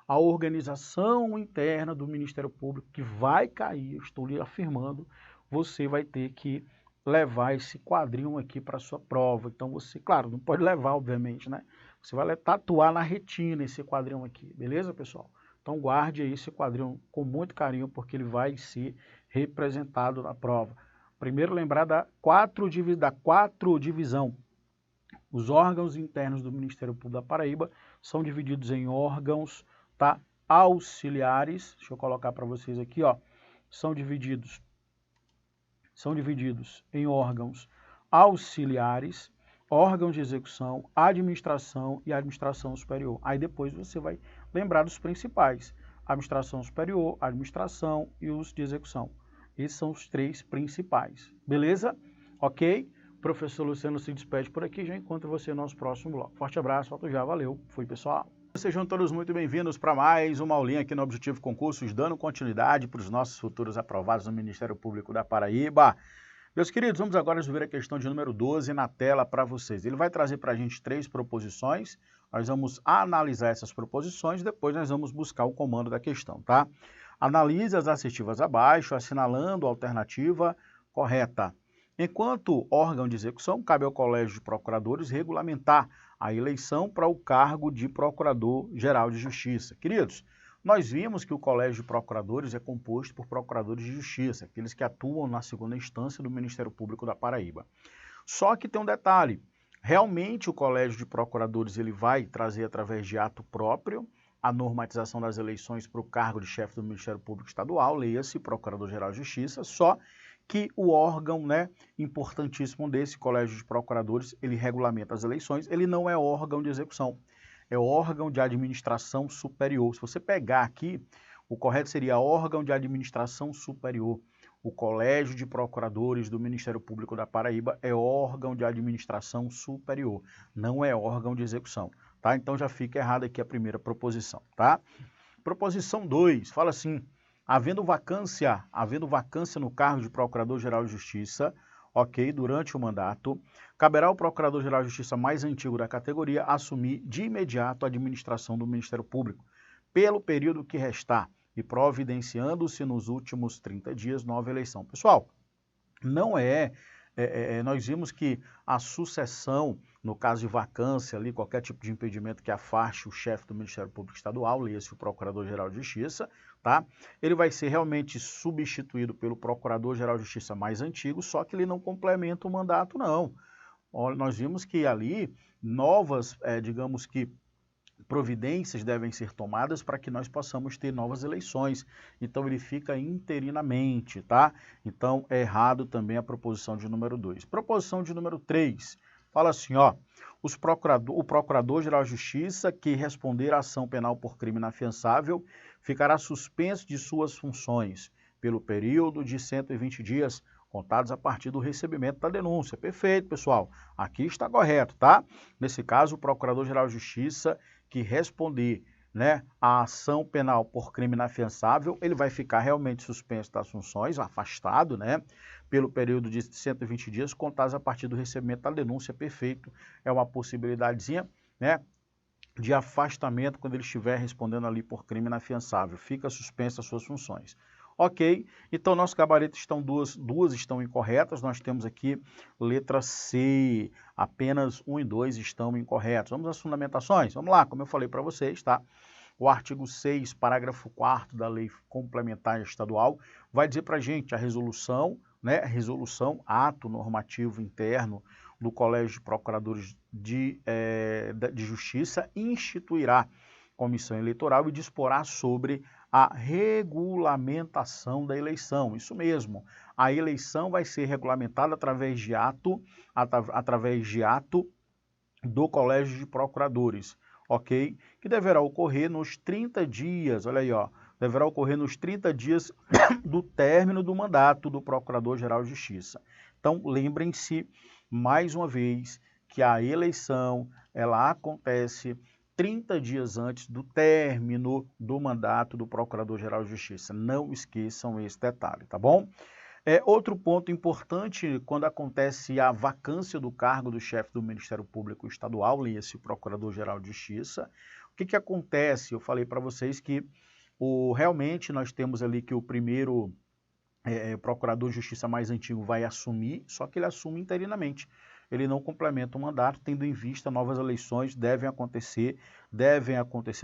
à organização interna do Ministério Público, que vai cair, eu estou lhe afirmando, você vai ter que levar esse quadrinho aqui para a sua prova. Então, você, claro, não pode levar, obviamente, né? Você vai tatuar na retina esse quadrinho aqui, beleza, pessoal? Então, guarde aí esse quadrinho com muito carinho, porque ele vai ser representado na prova. Primeiro, lembrar da 4 divisão. Os órgãos internos do Ministério Público da Paraíba são divididos em órgãos, tá, auxiliares. Deixa eu colocar para vocês aqui, ó. São divididos em órgãos auxiliares, órgãos de execução, administração e administração superior. Aí depois você vai lembrar dos principais: administração superior, administração e os de execução. Esses são os 3 principais. Beleza? Ok? Professor Luciano se despede por aqui, já encontro você no nosso próximo bloco. Forte abraço, volto já, valeu, fui pessoal. Sejam todos muito bem-vindos para mais uma aulinha aqui no Objetivo Concursos, dando continuidade para os nossos futuros aprovados no Ministério Público da Paraíba. Meus queridos, vamos agora ver a questão de número 12 na tela para vocês. Ele vai trazer para a gente 3 proposições, nós vamos analisar essas proposições, depois nós vamos buscar o comando da questão, tá? Analise as assertivas abaixo, assinalando a alternativa correta. Enquanto órgão de execução, cabe ao Colégio de Procuradores regulamentar a eleição para o cargo de Procurador-Geral de Justiça. Queridos, nós vimos que o Colégio de Procuradores é composto por procuradores de justiça, aqueles que atuam na segunda instância do Ministério Público da Paraíba. Só que tem um detalhe, realmente o Colégio de Procuradores ele vai trazer através de ato próprio a normatização das eleições para o cargo de chefe do Ministério Público Estadual, leia-se Procurador-Geral de Justiça, só que o órgão, né, importantíssimo desse Colégio de Procuradores, ele regulamenta as eleições, ele não é órgão de execução, é órgão de administração superior. Se você pegar aqui, o correto seria órgão de administração superior. O Colégio de Procuradores do Ministério Público da Paraíba é órgão de administração superior, não é órgão de execução, tá? Então já fica errada aqui a primeira proposição, tá? Proposição 2, fala assim: havendo vacância no cargo de Procurador-Geral de Justiça, ok, durante o mandato, caberá ao Procurador-Geral de Justiça mais antigo da categoria assumir de imediato a administração do Ministério Público, pelo período que restar, e providenciando-se nos últimos 30 dias nova eleição. Pessoal, não nós vimos que a sucessão, no caso de vacância, ali, qualquer tipo de impedimento que afaste o chefe do Ministério Público Estadual, leia-se o Procurador-Geral de Justiça, tá? Ele vai ser realmente substituído pelo Procurador-Geral de Justiça mais antigo, só que ele não complementa o mandato, não. Nós vimos que ali novas, digamos que, providências devem ser tomadas para que nós possamos ter novas eleições. Então ele fica interinamente, tá? Então é errado também a proposição de número 2. Proposição de número 3, fala assim, ó: o Procurador-Geral de Justiça que responder à ação penal por crime inafiançável ficará suspenso de suas funções pelo período de 120 dias, contados a partir do recebimento da denúncia. Perfeito, pessoal. Aqui está correto, tá? Nesse caso, o Procurador-Geral de Justiça que responder, né, a ação penal por crime inafiançável, ele vai ficar realmente suspenso das funções, afastado, né, pelo período de 120 dias, contados a partir do recebimento da denúncia. Perfeito, é uma possibilidadezinha, né, de afastamento quando ele estiver respondendo ali por crime inafiançável. Fica suspenso as suas funções. Ok, então nosso gabarito estão duas estão incorretas, nós temos aqui letra C, apenas 1 e 2 estão incorretos. Vamos às fundamentações? Vamos lá, como eu falei para vocês, tá? O artigo 6, parágrafo 4º da Lei Complementar Estadual vai dizer para a gente a resolução, né? Resolução, ato normativo interno do Colégio de Procuradores de Justiça instituirá comissão eleitoral e disporá sobre a regulamentação da eleição. Isso mesmo, a eleição vai ser regulamentada através de ato do Colégio de Procuradores, ok? Que deverá ocorrer nos 30 dias, olha aí, ó, deverá ocorrer nos 30 dias do término do mandato do Procurador-Geral de Justiça. Então, lembrem-se, mais uma vez, que a eleição, ela acontece 30 dias antes do término do mandato do Procurador-Geral de Justiça. Não esqueçam esse detalhe, tá bom? Outro ponto importante, quando acontece a vacância do cargo do chefe do Ministério Público Estadual, leia-se Procurador-Geral de Justiça, o que acontece? Eu falei para vocês que realmente nós temos ali que o primeiro Procurador de Justiça mais antigo vai assumir, só que ele assume interinamente. Ele não complementa o mandato, tendo em vista novas eleições, devem acontecer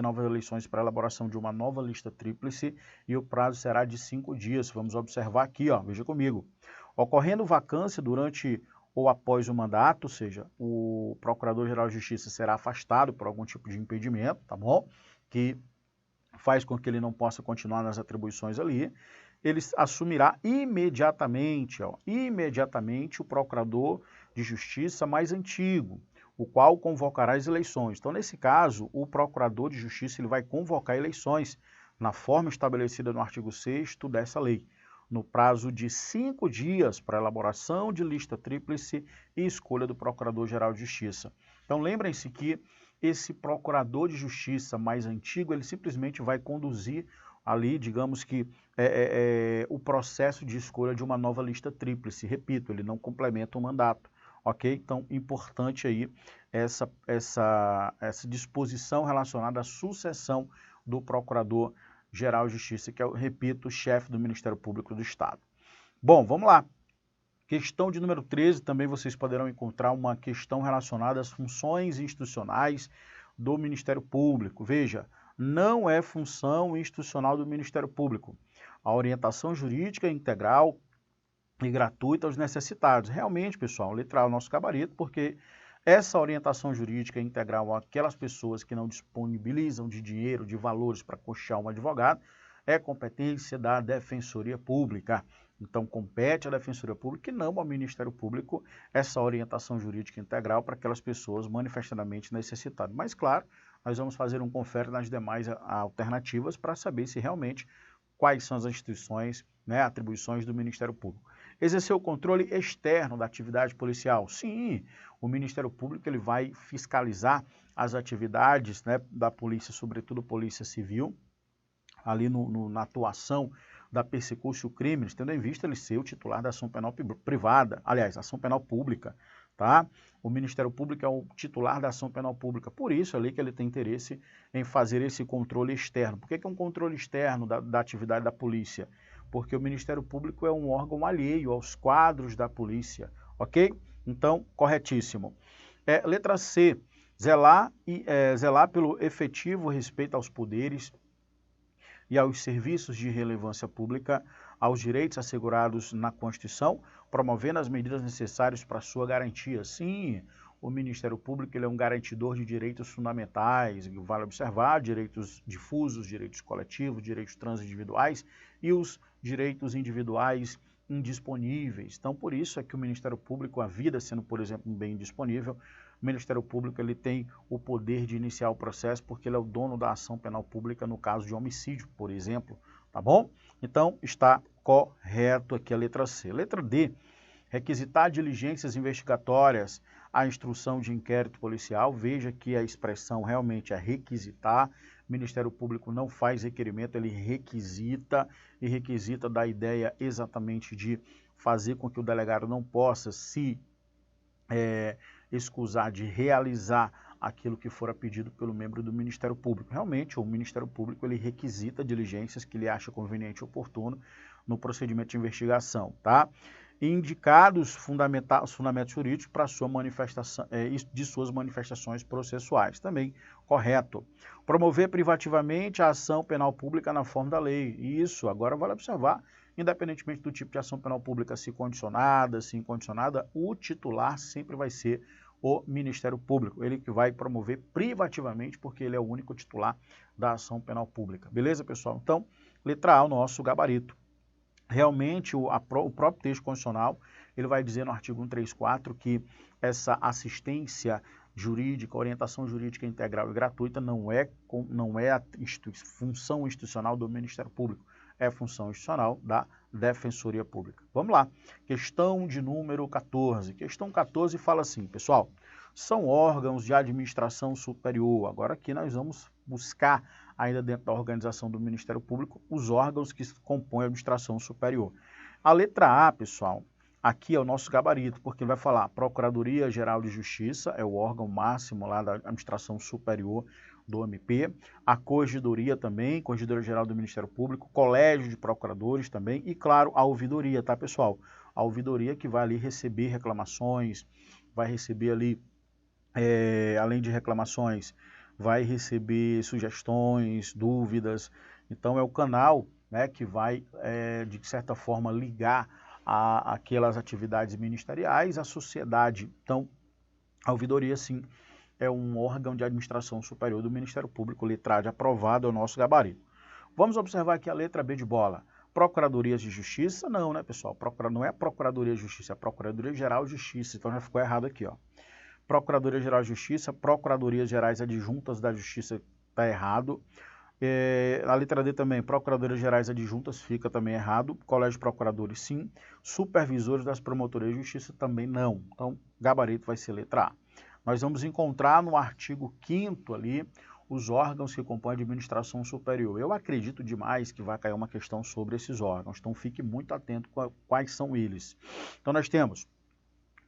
novas eleições para a elaboração de uma nova lista tríplice e o prazo será de 5 dias. Vamos observar aqui, ó, veja comigo. Ocorrendo vacância durante ou após o mandato, ou seja, o Procurador-Geral de Justiça será afastado por algum tipo de impedimento, tá bom? Que faz com que ele não possa continuar nas atribuições ali. Ele assumirá imediatamente o Procurador de Justiça mais antigo, o qual convocará as eleições. Então, nesse caso, o Procurador de Justiça ele vai convocar eleições na forma estabelecida no artigo 6º dessa lei, no prazo de 5 dias para elaboração de lista tríplice e escolha do Procurador-Geral de Justiça. Então, lembrem-se que esse Procurador de Justiça mais antigo, ele simplesmente vai conduzir ali, digamos que, o processo de escolha de uma nova lista tríplice. Repito, ele não complementa o mandato. Ok? Então, importante aí essa disposição relacionada à sucessão do Procurador-Geral de Justiça, que é, repito, o chefe do Ministério Público do Estado. Bom, vamos lá. Questão de número 13, também vocês poderão encontrar uma questão relacionada às funções institucionais do Ministério Público. Veja, não é função institucional do Ministério Público a orientação jurídica integral e gratuita aos necessitados. Realmente, pessoal, letra A, o nosso gabarito, porque essa orientação jurídica integral àquelas pessoas que não disponibilizam de dinheiro, de valores para costear um advogado, é competência da Defensoria Pública. Então, compete à Defensoria Pública e não ao Ministério Público essa orientação jurídica integral para aquelas pessoas manifestamente necessitadas. Mas, claro, nós vamos fazer um confere nas demais alternativas para saber se realmente quais são as instituições, né, atribuições do Ministério Público. Exercer o controle externo da atividade policial. Sim, o Ministério Público ele vai fiscalizar as atividades, né, da polícia, sobretudo Polícia Civil, ali na atuação da persecução crimes, tendo em vista ele ser o titular da ação penal privada, aliás, ação penal pública, tá? O Ministério Público é o titular da ação penal pública, por isso ali que ele tem interesse em fazer esse controle externo. Por que é um controle externo da atividade da polícia? Porque o Ministério Público é um órgão alheio aos quadros da polícia, ok? Então, corretíssimo. Letra C, zelar pelo efetivo respeito aos poderes e aos serviços de relevância pública, aos direitos assegurados na Constituição, promovendo as medidas necessárias para sua garantia. Sim, o Ministério Público ele é um garantidor de direitos fundamentais, vale observar, direitos difusos, direitos coletivos, direitos transindividuais e os direitos individuais indisponíveis. Então, por isso é que o Ministério Público, a vida sendo, por exemplo, um bem indisponível, o Ministério Público ele tem o poder de iniciar o processo porque ele é o dono da ação penal pública no caso de homicídio, por exemplo, tá bom? Então, está correto aqui a letra C. Letra D, requisitar diligências investigatórias a instrução de inquérito policial. Veja que a expressão realmente é requisitar. O Ministério Público não faz requerimento, ele requisita, e requisita da ideia exatamente de fazer com que o delegado não possa se excusar de realizar aquilo que fora pedido pelo membro do Ministério Público. Realmente, o Ministério Público ele requisita diligências que ele acha conveniente e oportuno no procedimento de investigação, tá? Indicados os fundamentos jurídicos para sua manifestação, de suas manifestações processuais. Também correto. Promover privativamente a ação penal pública na forma da lei. Isso, agora vale observar, independentemente do tipo de ação penal pública, se condicionada, se incondicionada, o titular sempre vai ser o Ministério Público. Ele que vai promover privativamente, porque ele é o único titular da ação penal pública. Beleza, pessoal? Então, letra A, o nosso gabarito. Realmente, o próprio texto constitucional, ele vai dizer no artigo 134 que essa assistência jurídica, orientação jurídica integral e gratuita não é a função institucional do Ministério Público, é função institucional da Defensoria Pública. Vamos lá, questão de número 14. Questão 14 fala assim, pessoal, são órgãos de administração superior. Agora aqui nós vamos buscar, ainda dentro da organização do Ministério Público, os órgãos que compõem a administração superior. A letra A, pessoal, aqui é o nosso gabarito, porque vai falar Procuradoria-Geral de Justiça, é o órgão máximo lá da administração superior do MP, a Corregedoria também, Corregedoria-Geral do Ministério Público, Colégio de Procuradores também e, claro, a Ouvidoria, tá, pessoal? A Ouvidoria que vai ali receber reclamações, vai receber ali, além de reclamações, vai receber sugestões, dúvidas. Então, é o canal, né, que vai, de certa forma, ligar aquelas atividades ministeriais à sociedade. Então, a Ouvidoria, sim, é um órgão de administração superior do Ministério Público, letra A de aprovado, é o nosso gabarito. Vamos observar aqui a letra B de bola. Procuradorias de Justiça, não, né, pessoal? Não é a Procuradoria de Justiça, é a Procuradoria-Geral de Justiça. Então, já ficou errado aqui, ó. Procuradoria-Geral de Justiça, Procuradorias Gerais Adjuntas da Justiça, está errado. A letra D também, Procuradorias Gerais Adjuntas, fica também errado. Colégio de Procuradores, sim. Supervisores das Promotorias de Justiça, também não. Então, gabarito vai ser letra A. Nós vamos encontrar no artigo 5º ali os órgãos que compõem a administração superior. Eu acredito demais que vai cair uma questão sobre esses órgãos, então fique muito atento com quais são eles. Então nós temos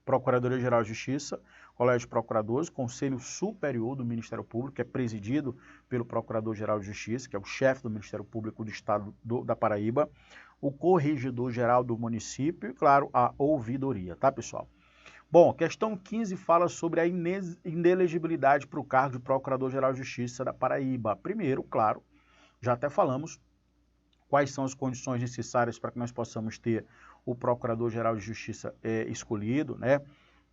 Procuradoria-Geral de Justiça, Colégio de Procuradores, Conselho Superior do Ministério Público, que é presidido pelo Procurador-Geral de Justiça, que é o chefe do Ministério Público do Estado da Paraíba, o Corregedor-Geral do município e, claro, a Ouvidoria, tá, pessoal? Bom, questão 15 fala sobre a inelegibilidade para o cargo de Procurador-Geral de Justiça da Paraíba. Primeiro, claro, já até falamos quais são as condições necessárias para que nós possamos ter o Procurador-Geral de Justiça escolhido, né?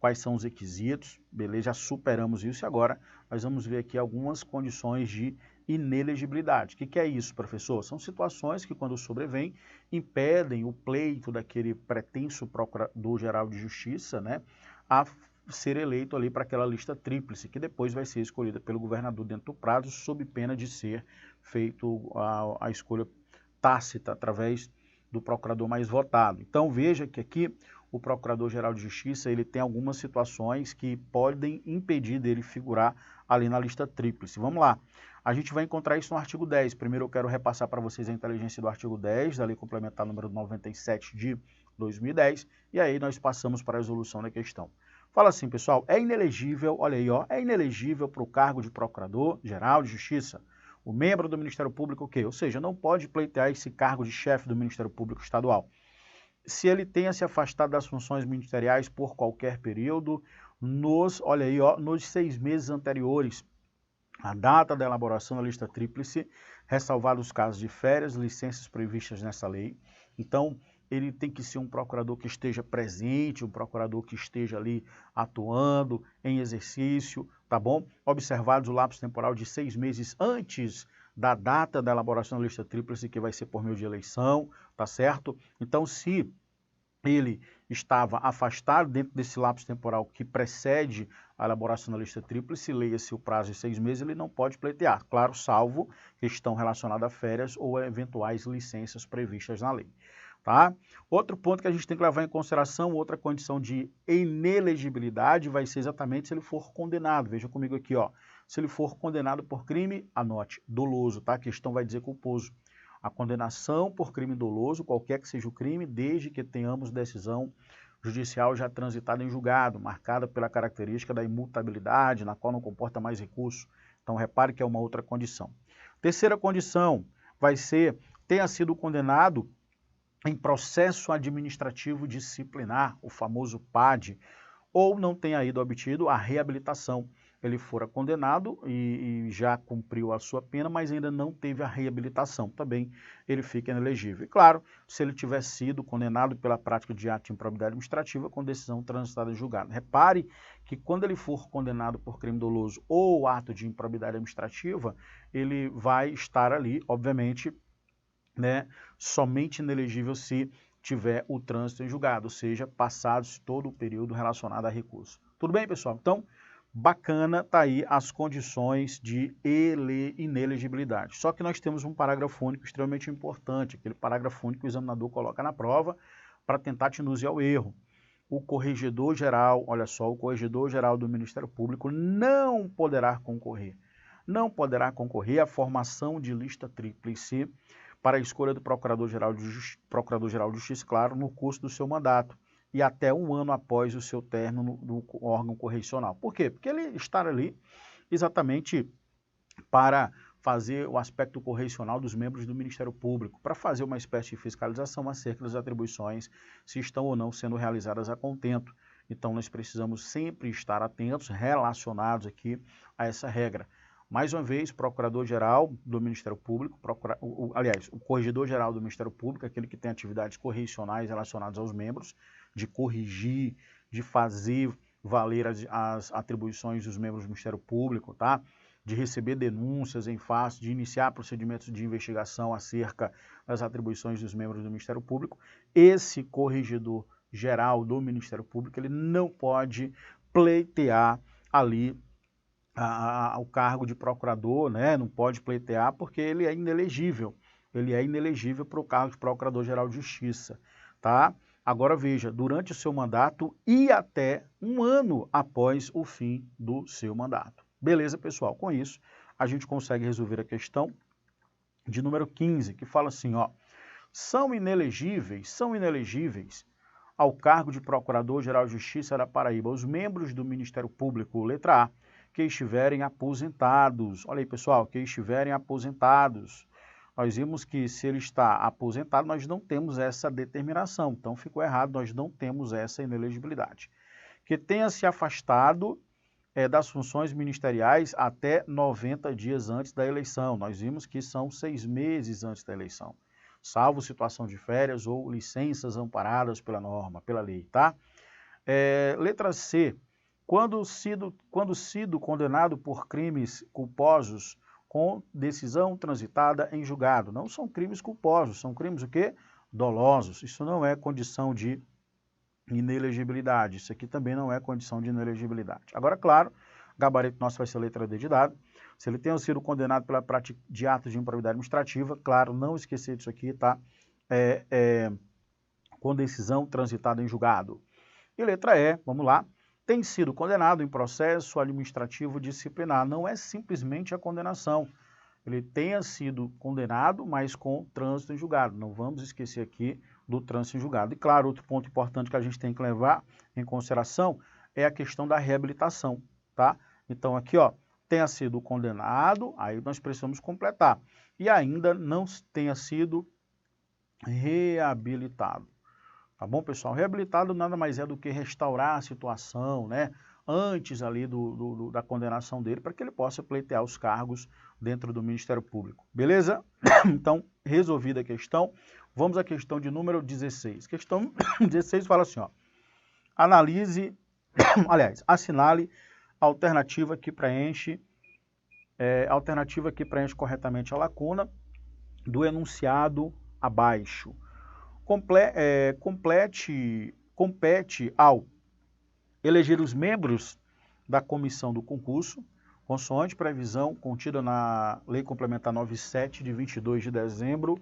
Quais são os requisitos, beleza, já superamos isso e agora nós vamos ver aqui algumas condições de inelegibilidade. O que é isso, professor? São situações que, quando sobrevêm, impedem o pleito daquele pretenso Procurador-Geral de Justiça, né, a ser eleito ali para aquela lista tríplice, que depois vai ser escolhida pelo governador dentro do prazo, sob pena de ser feito a escolha tácita através do procurador mais votado. Então, veja que aqui o Procurador-Geral de Justiça ele tem algumas situações que podem impedir dele figurar ali na lista tríplice. Vamos lá. A gente vai encontrar isso no artigo 10. Primeiro eu quero repassar para vocês a inteligência do artigo 10, da Lei Complementar número 97 de 2010, e aí nós passamos para a resolução da questão. Fala assim, pessoal, é inelegível, olha aí, ó, é inelegível para o cargo de Procurador-Geral de Justiça o membro do Ministério Público o quê? Ou seja, não pode pleitear esse cargo de chefe do Ministério Público Estadual. Se ele tenha se afastado das funções ministeriais por qualquer período, olha aí, ó, nos 6 meses anteriores à data da elaboração da lista tríplice, ressalvados os casos de férias, licenças previstas nessa lei. Então, ele tem que ser um procurador que esteja presente, um procurador que esteja ali atuando em exercício, tá bom? Observados o lapso temporal de 6 meses antes da data da elaboração da lista tríplice, que vai ser por meio de eleição, tá certo? Então, se ele estava afastado dentro desse lapso temporal que precede a elaboração da lista tríplice, leia-se o prazo de 6 meses, ele não pode pleitear, claro, salvo questão relacionada a férias ou eventuais licenças previstas na lei. tá? Outro ponto que a gente tem que levar em consideração, outra condição de inelegibilidade vai ser exatamente se ele for condenado. Veja comigo aqui, ó. Se ele for condenado por crime, anote, doloso, tá? A questão vai dizer culposo. A condenação por crime doloso, qualquer que seja o crime, desde que tenhamos decisão judicial já transitada em julgado, marcada pela característica da imutabilidade, na qual não comporta mais recurso. Então, repare que é uma outra condição. Terceira condição vai ser, tenha sido condenado em processo administrativo disciplinar, o famoso PAD, ou não tenha ido obtido a reabilitação. Ele fora condenado e já cumpriu a sua pena, mas ainda não teve a reabilitação. Também ele fica inelegível. E claro, se ele tiver sido condenado pela prática de ato de improbidade administrativa com decisão transitada em julgado. Repare que quando ele for condenado por crime doloso ou ato de improbidade administrativa, ele vai estar ali, obviamente, né, somente inelegível se tiver o trânsito em julgado, ou seja, passados todo o período relacionado a recurso. Tudo bem, pessoal? Então, bacana, tá aí as condições de inelegibilidade. Só que nós temos um parágrafo único extremamente importante, aquele parágrafo único que o examinador coloca na prova para tentar te induzir ao erro. O corregedor geral, olha só, o corregedor geral do Ministério Público não poderá concorrer à formação de lista tríplice para a escolha do Procurador-Geral de Justiça, claro, no curso do seu mandato e até 1 ano após o seu término do órgão correcional. Por quê? Porque ele está ali exatamente para fazer o aspecto correcional dos membros do Ministério Público, para fazer uma espécie de fiscalização acerca das atribuições, se estão ou não sendo realizadas a contento. Então, nós precisamos sempre estar atentos, relacionados aqui a essa regra. Mais uma vez, Procurador-Geral do Ministério Público, o Corregedor-Geral do Ministério Público, aquele que tem atividades correcionais relacionadas aos membros, de corrigir, de fazer valer as atribuições dos membros do Ministério Público, tá? De receber denúncias em face, de iniciar procedimentos de investigação acerca das atribuições dos membros do Ministério Público. Esse Corregedor-Geral do Ministério Público, ele não pode pleitear ali o cargo de procurador, né? Não pode pleitear porque ele é inelegível. Ele é inelegível para o cargo de Procurador-Geral de Justiça, tá? Agora veja, durante o seu mandato e até 1 ano após o fim do seu mandato. Beleza, pessoal? Com isso, a gente consegue resolver a questão de número 15, que fala assim, ó, são inelegíveis ao cargo de Procurador-Geral de Justiça da Paraíba os membros do Ministério Público, letra A, que estiverem aposentados. Olha aí, pessoal, que estiverem aposentados. Nós vimos que se ele está aposentado, nós não temos essa determinação. Então, ficou errado, nós não temos essa inelegibilidade. Que tenha se afastado das funções ministeriais até 90 dias antes da eleição. Nós vimos que são 6 meses antes da eleição, salvo situação de férias ou licenças amparadas pela norma, pela lei, tá? Letra C. Quando sido condenado por crimes culposos com decisão transitada em julgado. Não são crimes culposos, são crimes o quê? Dolosos. Isso não é condição de inelegibilidade. Isso aqui também não é condição de inelegibilidade. Agora, claro, o gabarito nosso vai ser a letra D de dado. Se ele tenha sido condenado pela prática de atos de improbidade administrativa, claro, não esquecer disso aqui, tá? Com decisão transitada em julgado. E letra E, vamos lá. Tem sido condenado em processo administrativo disciplinar. Não é simplesmente a condenação. Ele tenha sido condenado, mas com trânsito em julgado. Não vamos esquecer aqui do trânsito em julgado. E claro, outro ponto importante que a gente tem que levar em consideração é a questão da reabilitação, tá? Então aqui, ó, tenha sido condenado, aí nós precisamos completar. E ainda não tenha sido reabilitado. Tá bom, pessoal? Reabilitado nada mais é do que restaurar a situação, né? Antes ali da condenação dele, para que ele possa pleitear os cargos dentro do Ministério Público. Beleza? Então, resolvida a questão, vamos à questão de número 16. Questão 16 fala assim, ó. Assinale a alternativa que preenche corretamente a lacuna do enunciado abaixo. Compete ao eleger os membros da comissão do concurso, consoante previsão contida na Lei Complementar 97, de 22 de dezembro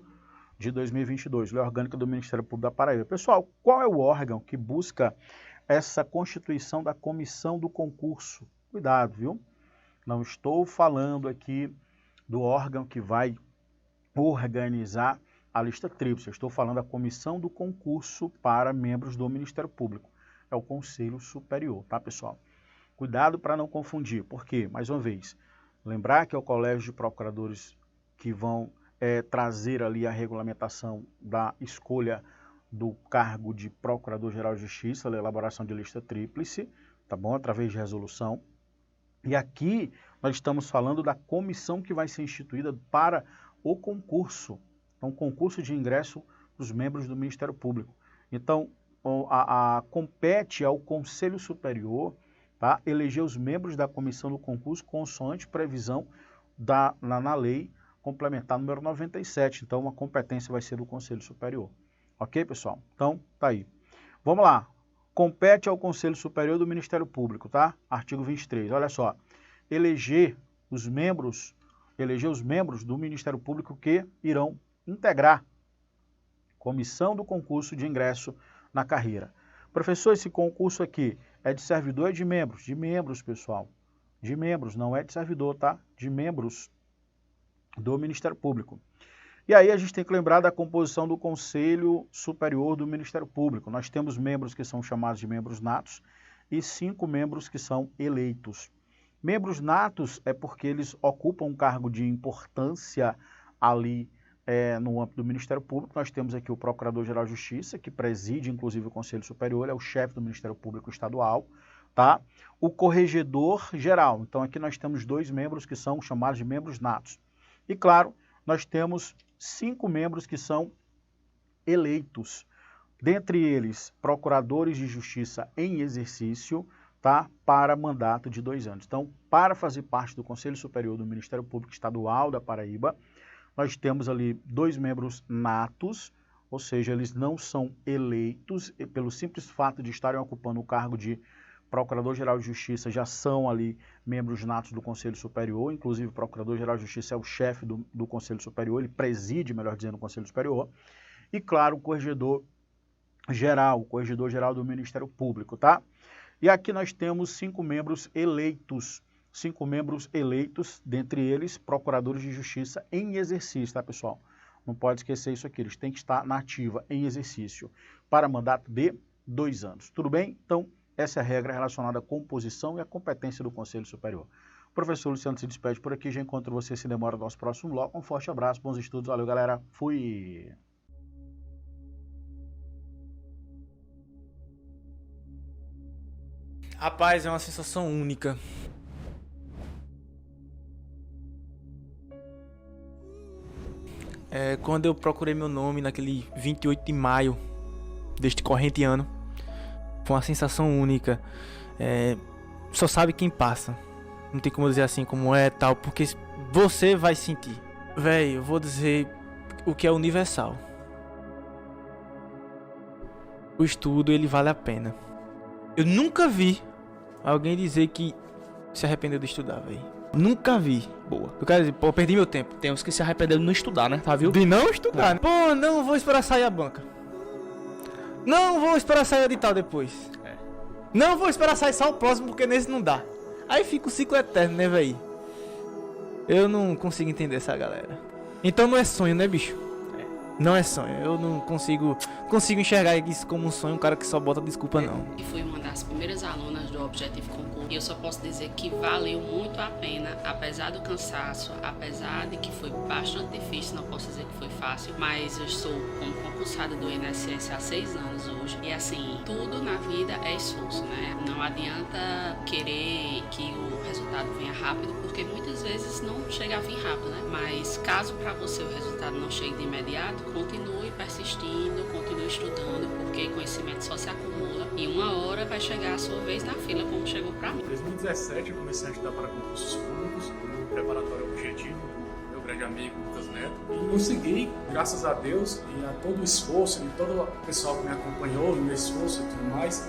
de 2022, Lei Orgânica do Ministério Público da Paraíba. Pessoal, qual é o órgão que busca essa constituição da comissão do concurso? Cuidado, viu? Não estou falando aqui do órgão que vai organizar a lista tríplice. Eu estou falando da comissão do concurso para membros do Ministério Público. É o Conselho Superior, tá, pessoal? Cuidado para não confundir. Por quê? Mais uma vez, lembrar que é o Colégio de Procuradores que vão trazer ali a regulamentação da escolha do cargo de Procurador-Geral de Justiça, a elaboração de lista tríplice, tá bom? Através de resolução. E aqui nós estamos falando da comissão que vai ser instituída para o concurso. Então, concurso de ingresso dos membros do Ministério Público. Então, compete ao Conselho Superior, tá, eleger os membros da comissão do concurso consoante previsão na lei complementar número 97. Então, a competência vai ser do Conselho Superior. Ok, pessoal? Então, tá aí. Vamos lá. Compete ao Conselho Superior do Ministério Público, tá? Artigo 23. Olha só. Eleger os membros do Ministério Público que irão integrar comissão do concurso de ingresso na carreira. Professor, esse concurso aqui é de servidor ou de membros? De membros, pessoal. De membros, não é de servidor, tá? De membros do Ministério Público. E aí a gente tem que lembrar da composição do Conselho Superior do Ministério Público. Nós temos membros que são chamados de membros natos e 5 membros que são eleitos. Membros natos é porque eles ocupam um cargo de importância ali no âmbito do Ministério Público. Nós temos aqui o Procurador-Geral de Justiça, que preside inclusive o Conselho Superior, ele é o chefe do Ministério Público Estadual, tá? O Corregedor-Geral. Então aqui nós temos 2 membros que são chamados de membros natos. E claro, nós temos 5 membros que são eleitos. Dentre eles, procuradores de justiça em exercício, tá? Para mandato de 2 anos. Então, para fazer parte do Conselho Superior do Ministério Público Estadual da Paraíba, nós temos ali 2 membros natos, ou seja, eles não são eleitos, e pelo simples fato de estarem ocupando o cargo de Procurador-Geral de Justiça, já são ali membros natos do Conselho Superior, inclusive o Procurador-Geral de Justiça é o chefe do Conselho Superior, ele preside, melhor dizendo, o Conselho Superior, e claro, o Corregedor-Geral do Ministério Público, tá? E aqui nós temos 5 membros eleitos, 5 membros eleitos, dentre eles, procuradores de justiça em exercício, tá, pessoal? Não pode esquecer isso aqui, eles têm que estar na ativa, em exercício, para mandato de 2 anos. Tudo bem? Então, essa é a regra relacionada à composição e à competência do Conselho Superior. O professor Luciano se despede por aqui, já encontro você se demora no nosso próximo bloco. Um forte abraço, bons estudos, valeu galera, fui! Rapaz, é uma sensação única. Quando eu procurei meu nome naquele 28 de maio deste corrente ano, foi uma sensação única. Só sabe quem passa. Não tem como dizer assim como é tal, porque você vai sentir. Véi, eu vou dizer o que é universal. O estudo, ele vale a pena. Eu nunca vi alguém dizer que se arrependeu de estudar, velho. Nunca vi. Boa. Eu quero dizer, pô, eu perdi meu tempo. Tem uns que se arrependeram de não estudar, né? Tá, viu? De não estudar. Pô, não vou esperar sair a banca. Não vou esperar sair o edital depois. Não vou esperar sair só o próximo, porque nesse não dá. Aí fica o ciclo eterno, né, velho? Eu não consigo entender essa galera. Então não é sonho, né, bicho? Não é sonho. Eu não consigo enxergar isso como um sonho, um cara que só bota desculpa, não. E fui uma das primeiras alunas do Objetivo Concurso. E eu só posso dizer que valeu muito a pena, apesar do cansaço, apesar de que foi bastante difícil, não posso dizer que foi fácil, mas eu estou como concursada do INSS há 6 anos hoje. E assim, tudo na vida é esforço, né? Não adianta querer que o resultado venha rápido, porque muitas vezes não chega a vir rápido, né? Mas caso para você o resultado não chegue de imediato, continue persistindo, continue estudando, porque conhecimento só se acumula e uma hora vai chegar a sua vez na fila, como chegou para mim. Em 2017 eu comecei a estudar para concursos públicos no preparatório Objetivo, meu grande amigo Lucas Neto, e consegui, graças a Deus e a todo o esforço de todo o pessoal que me acompanhou no meu esforço e tudo mais,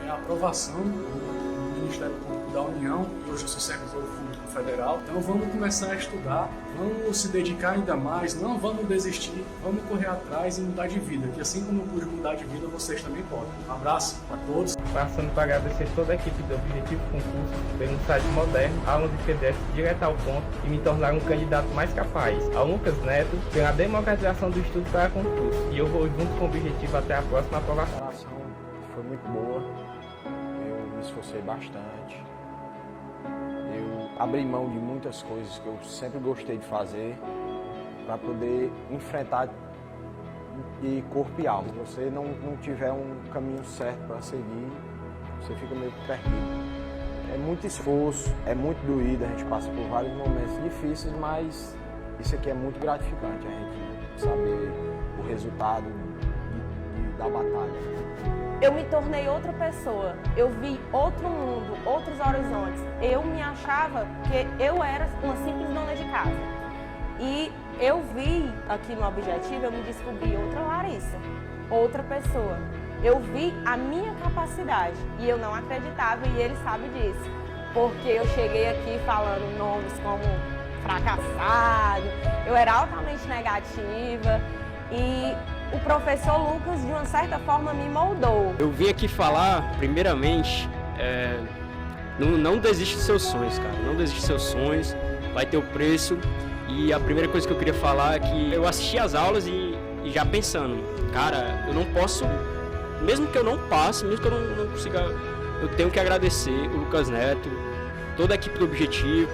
a aprovação no Ministério Público da União e hoje eu sou servidor público federal. Então vamos começar a estudar, vamos se dedicar ainda mais, não vamos desistir, vamos correr atrás e mudar de vida, que assim como eu pude mudar de vida, vocês também podem. Um abraço a todos. Passando para agradecer toda a equipe do Objetivo Concurso pelo site moderno, aulas de PDF direto ao ponto e me tornar um candidato mais capaz. Ao Lucas Neto, pela democratização do estudo para concurso. E eu vou junto com o Objetivo até a próxima aprovação. A preparação foi muito boa, eu me esforcei bastante, eu abri mão de muitas coisas que eu sempre gostei de fazer para poder enfrentar de corpo e alma. Se você não tiver um caminho certo para seguir, você fica meio que perdido. É muito esforço, é muito doído, a gente passa por vários momentos difíceis, mas isso aqui é muito gratificante, a gente saber o resultado da batalha. Eu me tornei outra pessoa, eu vi outro mundo, outros horizontes. Eu me achava que eu era uma simples dona de casa. E eu vi aqui no Objetivo, eu me descobri outra Larissa, outra pessoa. Eu vi a minha capacidade e eu não acreditava e ele sabe disso. Porque eu cheguei aqui falando nomes como fracassado, eu era altamente negativa e o professor Lucas, de uma certa forma, me moldou. Eu vim aqui falar, primeiramente, não desiste dos seus sonhos, cara. Não desiste dos seus sonhos, vai ter o preço. E a primeira coisa que eu queria falar é que eu assisti às aulas e já pensando, cara, eu não posso, mesmo que eu não passe, mesmo que eu não consiga, eu tenho que agradecer o Lucas Neto, toda a equipe do Objetivo,